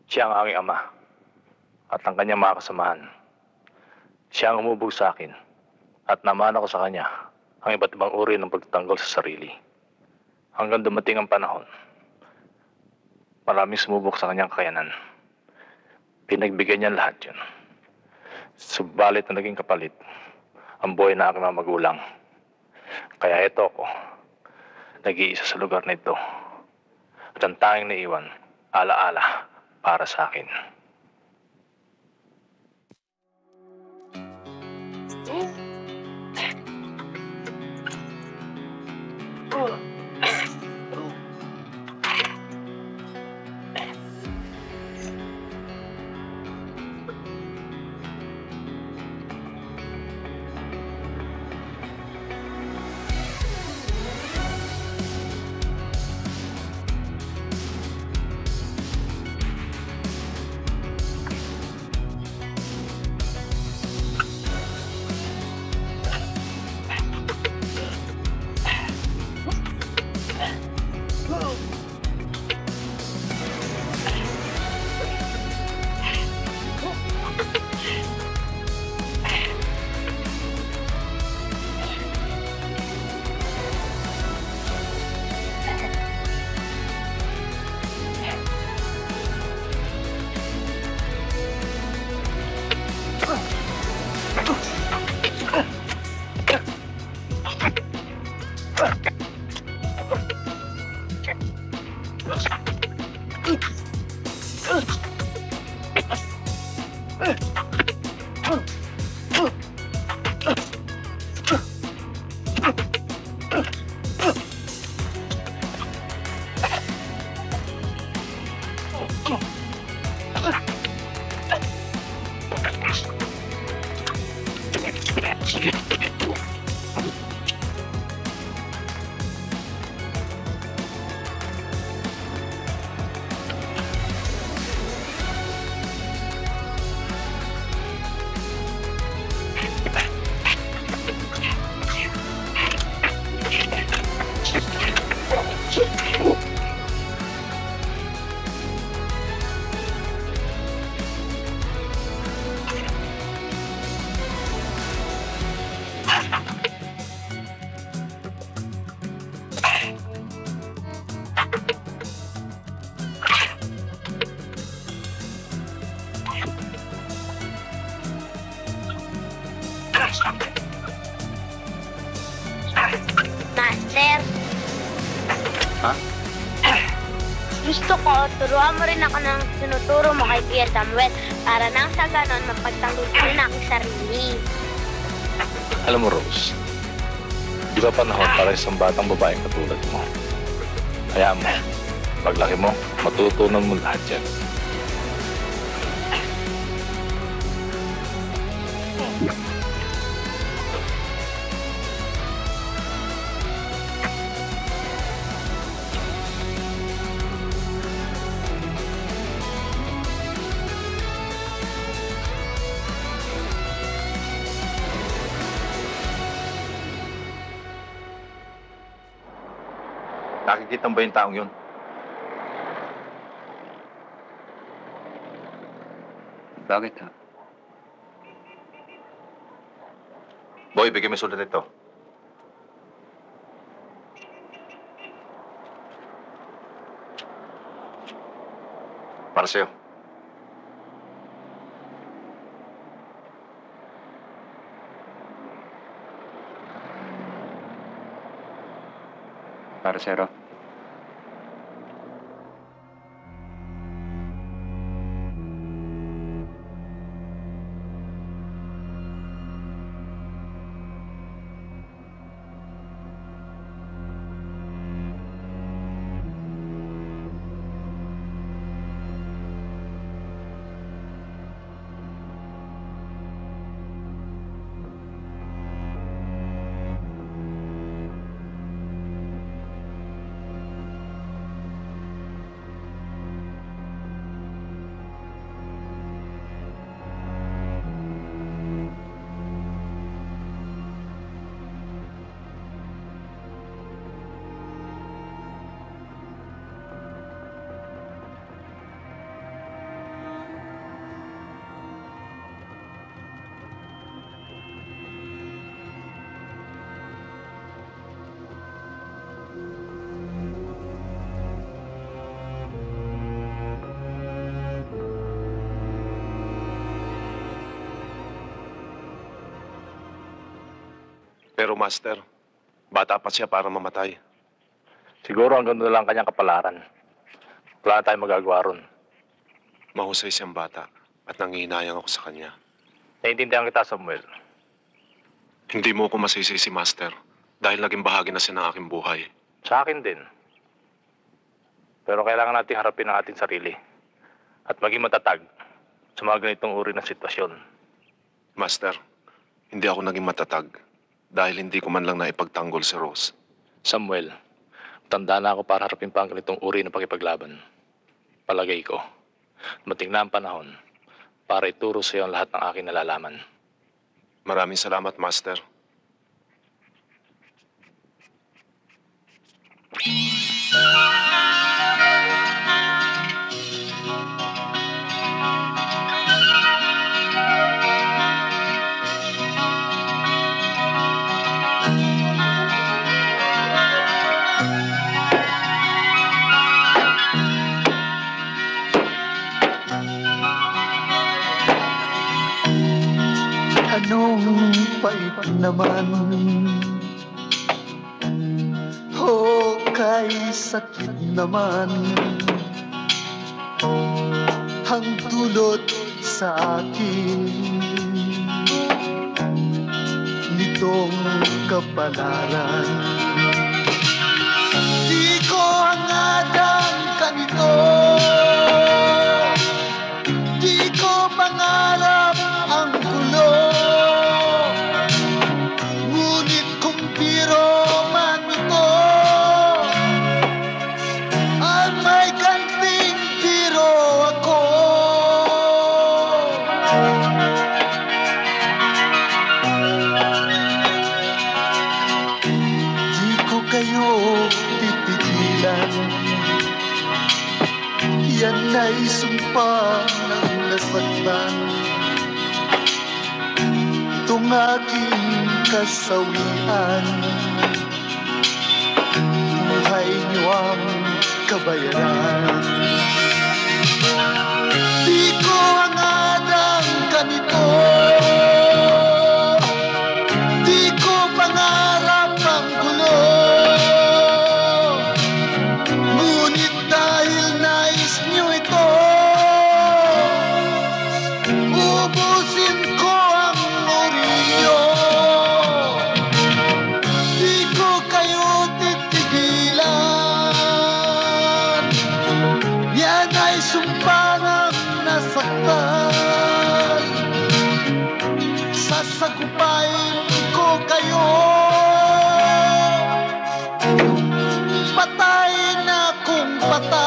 Siya ang aking ama at ang kanyang mga kasamahan. Siya ang umubog sa akin at namana ko sa kanya ang iba't ibang uri ng pagtatanggol sa sarili. Hanggang dumating ang panahon, maraming sumubok sa kanyang kakayanan. Pinagbigyan niya lahat yun. Subalit na naging kapalit ang buhay na aking mga magulang. Kaya ito ako, nag-iisa sa lugar na ito. At ang tanging naiwan, ala-ala para sa akin. Master. Ha? Gusto ko, turuan mo rin ako ng tinuturo mo kay Kuya Samuel para nang sa ganon mapagtanggol ko rin aking sarili. Alam mo, Rose, di ba panahon para isang batang babaeng katulad mo? Kaya mo, paglaki mo, matutunan mo lahat yan. Nakikita mo ba yung taong yun? Bakit ha? Boy, bigyan mo yung sulat ito. Para sa'yo. Karasero. Pero Master, bata pa siya para mamatay. Siguro hanggang doon lang kanyang kapalaran. Wala na tayong magagawa ron. Mahusay siyang bata at nangihinayang ako sa kanya. Naiintindihan kita, Samuel. Hindi mo ako masisisi, Master, dahil naging bahagi na siya ng aking buhay. Sa akin din. Pero kailangan natin harapin ang ating sarili at maging matatag sa mga ganitong uri ng sitwasyon. Master, hindi ako naging matatag dahil hindi ko man lang naipagtanggol si Rose. Samuel, tanda na ako para harapin pa ang ganitong uri ng pakipaglaban. Palagay ko, mating na ang panahon para ituro sa iyo ang lahat ng aking nalalaman. Maraming salamat, Master. Anong pait naman o kay sakit naman ang dulot sa akin nitong kapalaran. Di ko hangadang ganito, di ko pangarap ang gulo. Ngunit kung biro man ito, ay may ganting biro ako. Di ko kayo titigilan, yan ay sumpa ng nasaktan. Itong aking kasawian, buhay niyo ang kabayaran. Di ko hangadang ganito, di ko pangarap ang gulo. Ngunit dahil nais niyo ito, ubusin ko ang orilyo. Di ko kayo titigilan, yan ay sumpa ng nasaktan. Sasagupain ko kayo, patay na kung patay,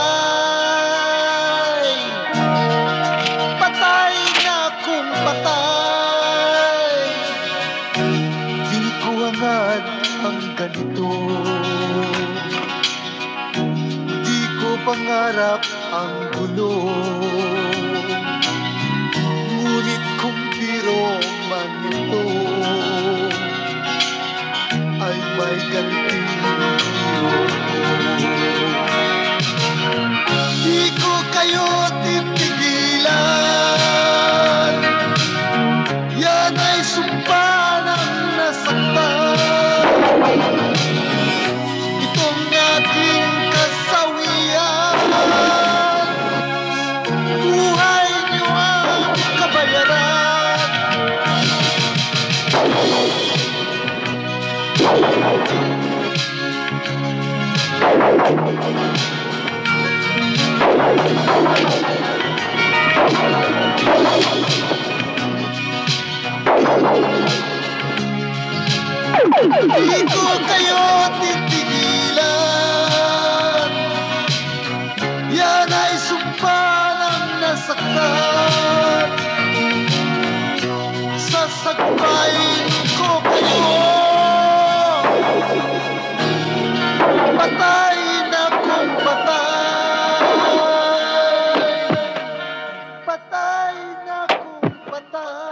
patay na kung patay. Di ko hangad ang ganito, di ko pangarap ang gulo. Ngunit kung biro man ito, ay may ganting biro ko. Di ko kayo titigilan, yan ay sumpa ng nasaktan. Itong Hindi ko kayo titigilan. Yan ay sumpa ng nasaktan. Sasakbayin ko kayo. Patay na kung patay. Patay na kung patay.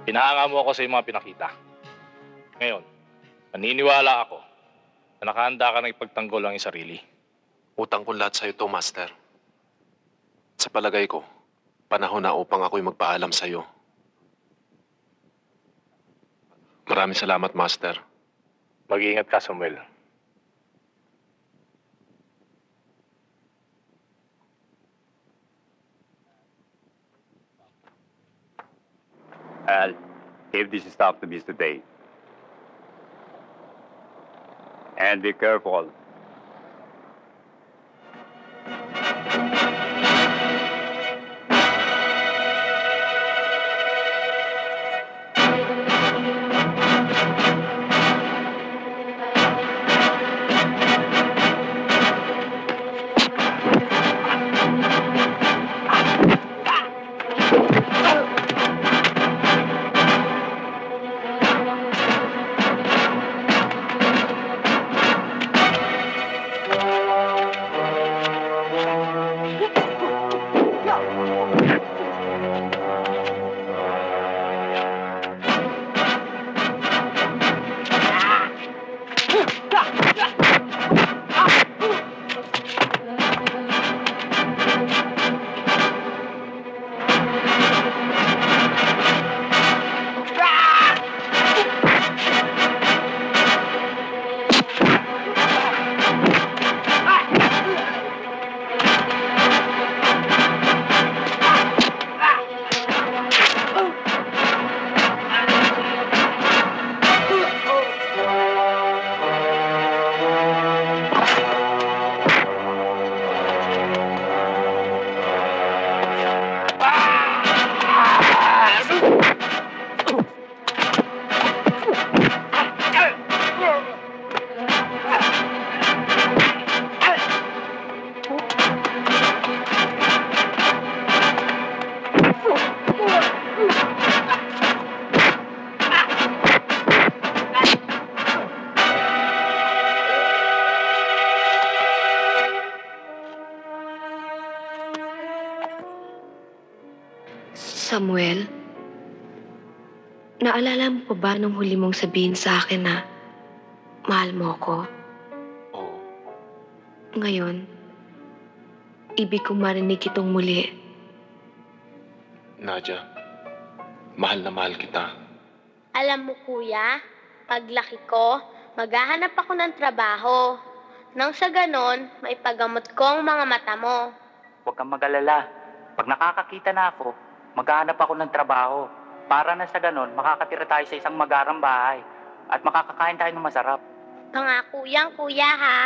Pinahanga mo ako sa iyong mga pinakita. Ngayon, naniniwala ako na nakahanda ka na ipagtanggol ang iyong sarili. Utang ko lahat sa'yo to, Master. Sa palagay ko, panahon na upang ako'y magpaalam sa'yo. Maraming salamat, Master. Mag-iingat ka, Samuel. Al, give this stuff to Mr. Day. And be careful. Samuel, naalala mo pa ba nung huli mong sabihin sa akin na mahal mo ako? Oo. Ngayon, ibig kong marinig itong muli. Nadia, mahal na mahal kita. Alam mo kuya, paglaki ko, maghahanap ako ng trabaho. Nang sa ganon, maipagamot ko ang mga mata mo. Huwag kang mag-alala. Pag nakakakita na ako, maghahanap ako ng trabaho. Para na sa ganon, makakatira tayo sa isang magarang bahay. At makakakain tayo ng masarap. Pangako yan kuya ha.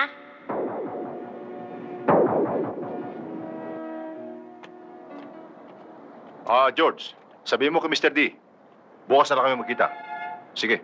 George, sabihin mo kay Mr. D. Bukas na lang kami magkita. Sige.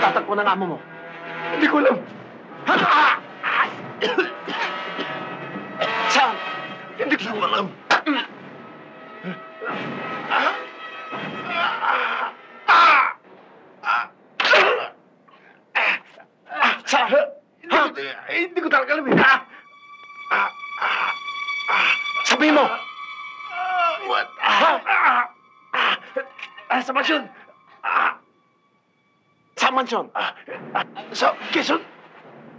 matatagpo ng amo mo? Hindi ko alam. Saan? Hindi ko alam. Hindi ko talaga alam eh. Sabihin mo! What? Sa mansyon! Sa mansyon! Sa Quezon!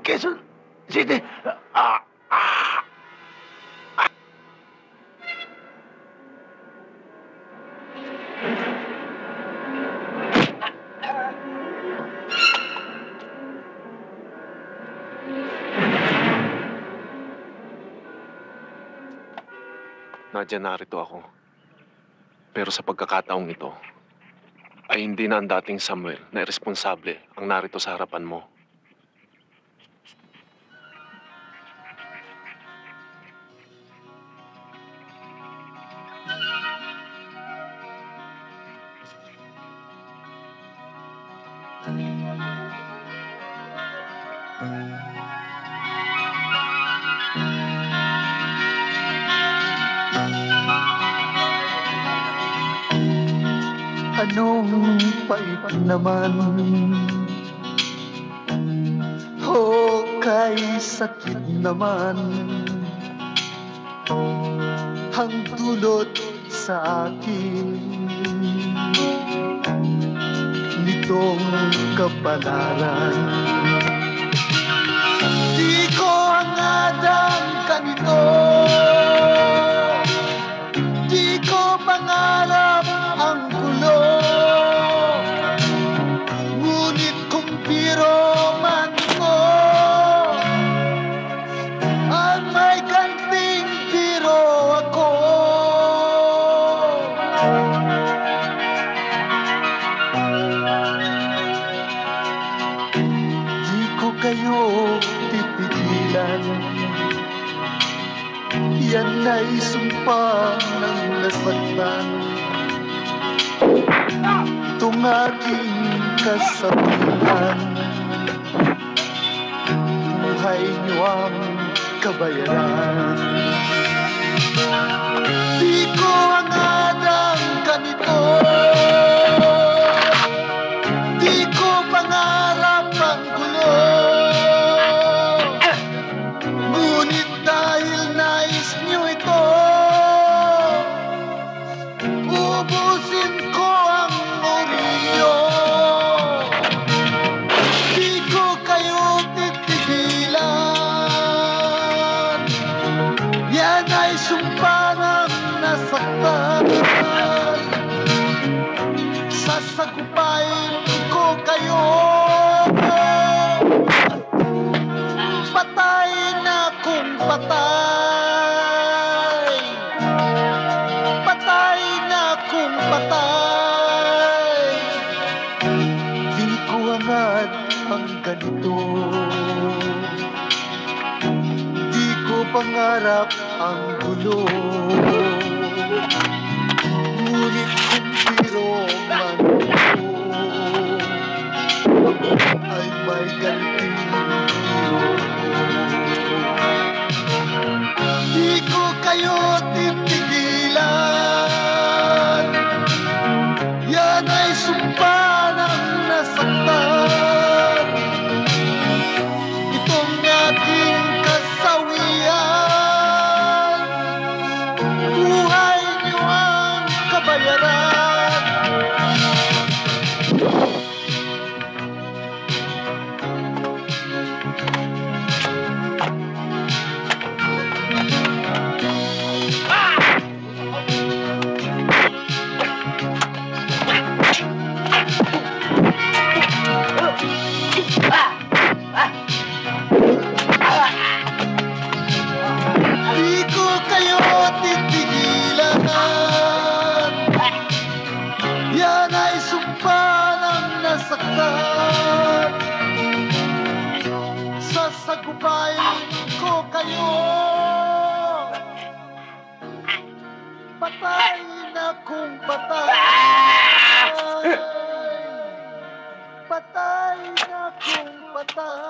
Quezon City! Nadia, narito ako. Pero sa pagkakataong ito, ay hindi na ang dating Samuel na iresponsable ang narito sa harapan mo. Anong pait naman o kay sakit naman ang dulot sa akin nitong kapalaran. Di ko hangadang ganito, di ko pangarap ang gulo, ngunit kung biro man ko at may ganting biro ako. Di ko kayo pipigilan, yan ay sumpa ng nasaktan. Itong aking kasabihan, buhay niyo ang kabayaran. Di ko hangadang ganito, di ko pangarap ang gulo, ngunit dahil nais niyo ito, ubusin ko ang orilyo. Di ko kayo titigilan, yan ay sumpa ng nasaktan. Sasagupain ko kayo, patay na kung patay, patay na kung patay. Di ko hangad ang ganito, di ko pangarap ang gulo, ngunit kung biro man ko ay may ganting biro. Di ko kayo titigilan, yan ay sumpa ng nasaktan. Itong ating kasawian, buhay niyo ang kabayaran. Di ko kayo titigilan, yan ay sumpa ng nasaktan. Sasagupain ko kayo, patay na kung patay, patay na kung patay.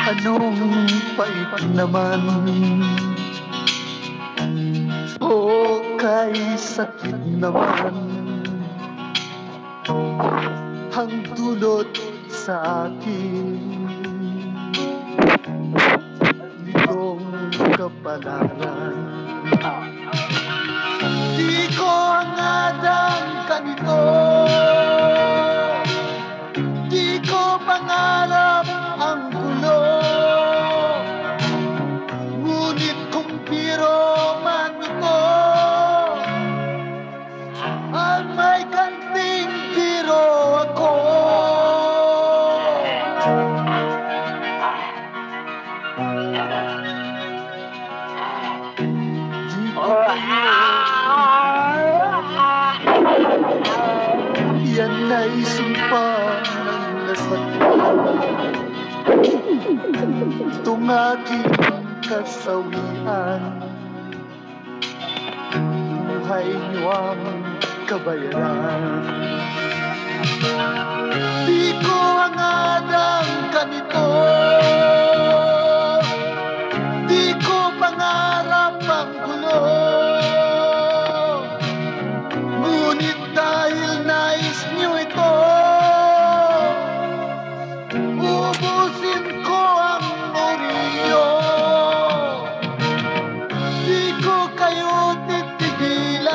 Anong pait naman o kay sakit naman ang dulot sa akin nitong kapalaran. Di ko hangadang kanito, di ko pangarap ang gulo, ngunit kung biro man ito at may kanting biro ako. Yan ay sumpa ng nasaktan, itong aking kasawian. Buhay niyo ang kabayaran. Di ko hangadang ganito, di ko pangarap ang gulo, ngunit dahil nais niyo ito, ubusin ko ang orilyo. Di ko kayo titigilan,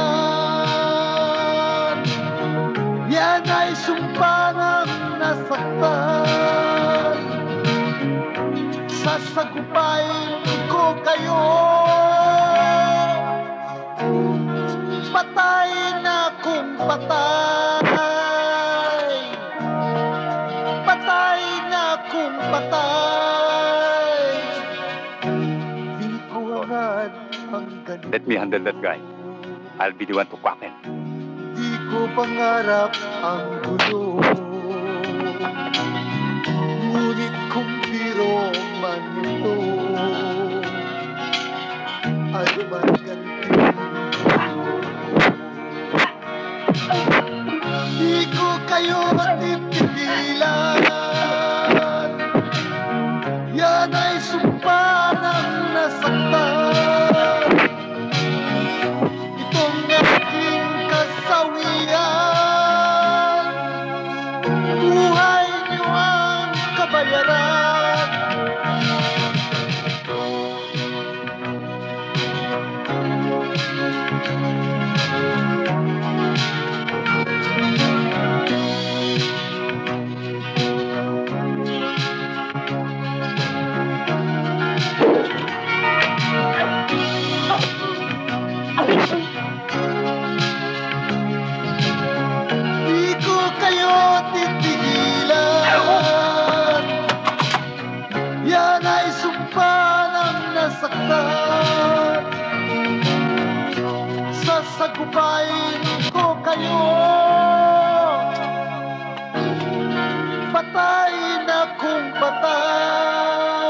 yan ay sumpa ng nasaktan. Sasagupain ko kayo, patay na kung patay, patay na kung patay. Di ko hangad ang ganito, Let me handle that guy. I'll be the one to crack him. di ko pangarap ang gulo, ngunit kung biro man ito ay magaling. Di ko kayo titigilan, yan ay sumpa ng nasaktan, itong aking kasawian. Buhay niyo ang kabayaran. Di ko kayo titigilan, yan ay sumpa ng nasaktan. Sasagupain ko kayo, patay na kung patay,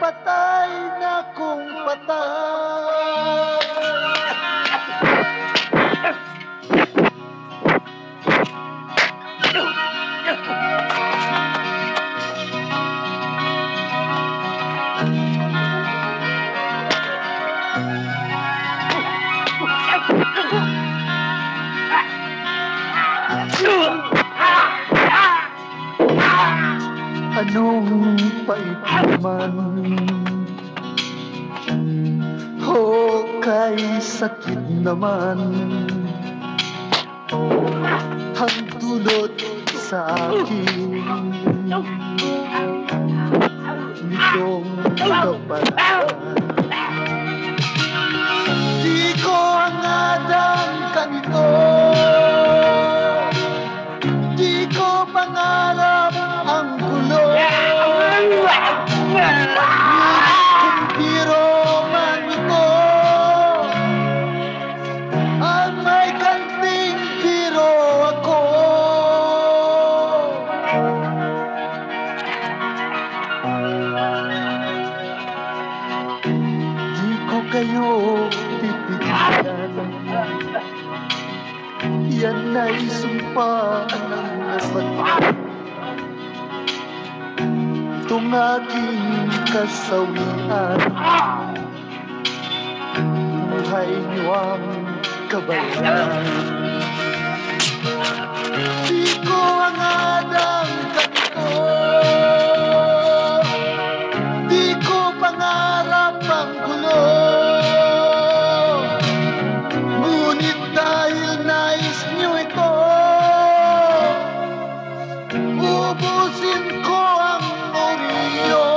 patay na kung patay. Anong pait naman o kay sakit naman ang dulot sa akin nitong kapalaran. Di ko hangadang ganito, di ko pangarap ang gulo, kung biro man ito at may kanting biro ako. Di ko kayo titigilan, Yan ay sumpa ng nasaktan. Itong aking kasawian, buhay niyo ang kabayan. Di ko ang adang ganito, di ko pangarap ang gulo. Ngunit dahil nais niyo ito, ubusin ko ang orilyo.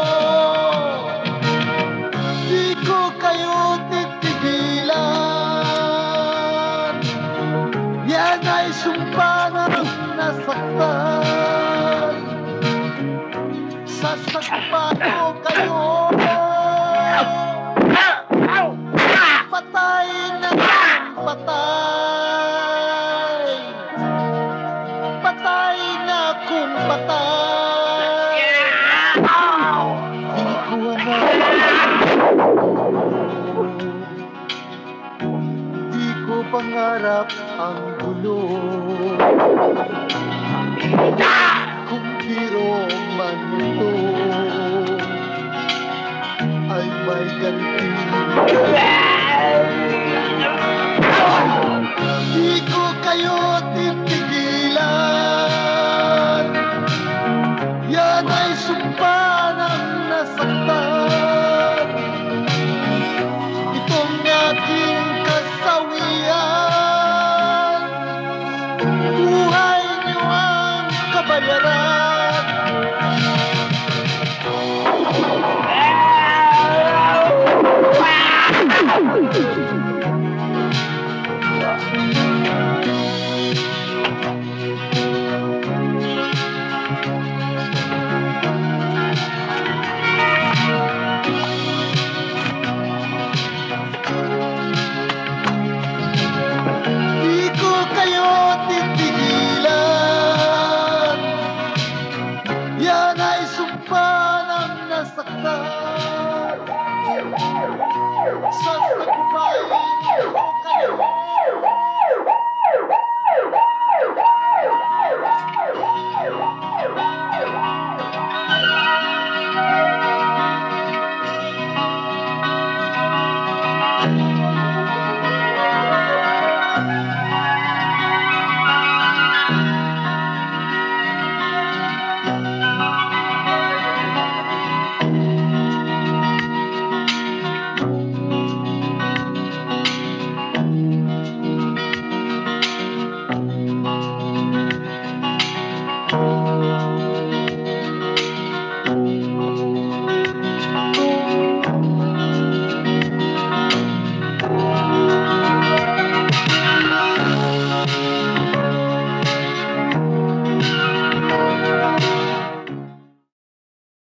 Di ko kayo titigilan. Yan ay sumpa ng nasaktan. Sasakpan ko kayo. Patay na ng patay. Patay na kung patay. Di ko di ko pangarap ang gulo. Kung biro man ito, ay may ganti. Di ko kayo titigilan. Yan ay sumpa ng nasaktan. Itong aking kasawian, buhay niyo ang kabayaran. Di ko kayo titigilan. Yan ay sumpa ng nasaktan. Sasagupain ko kayo.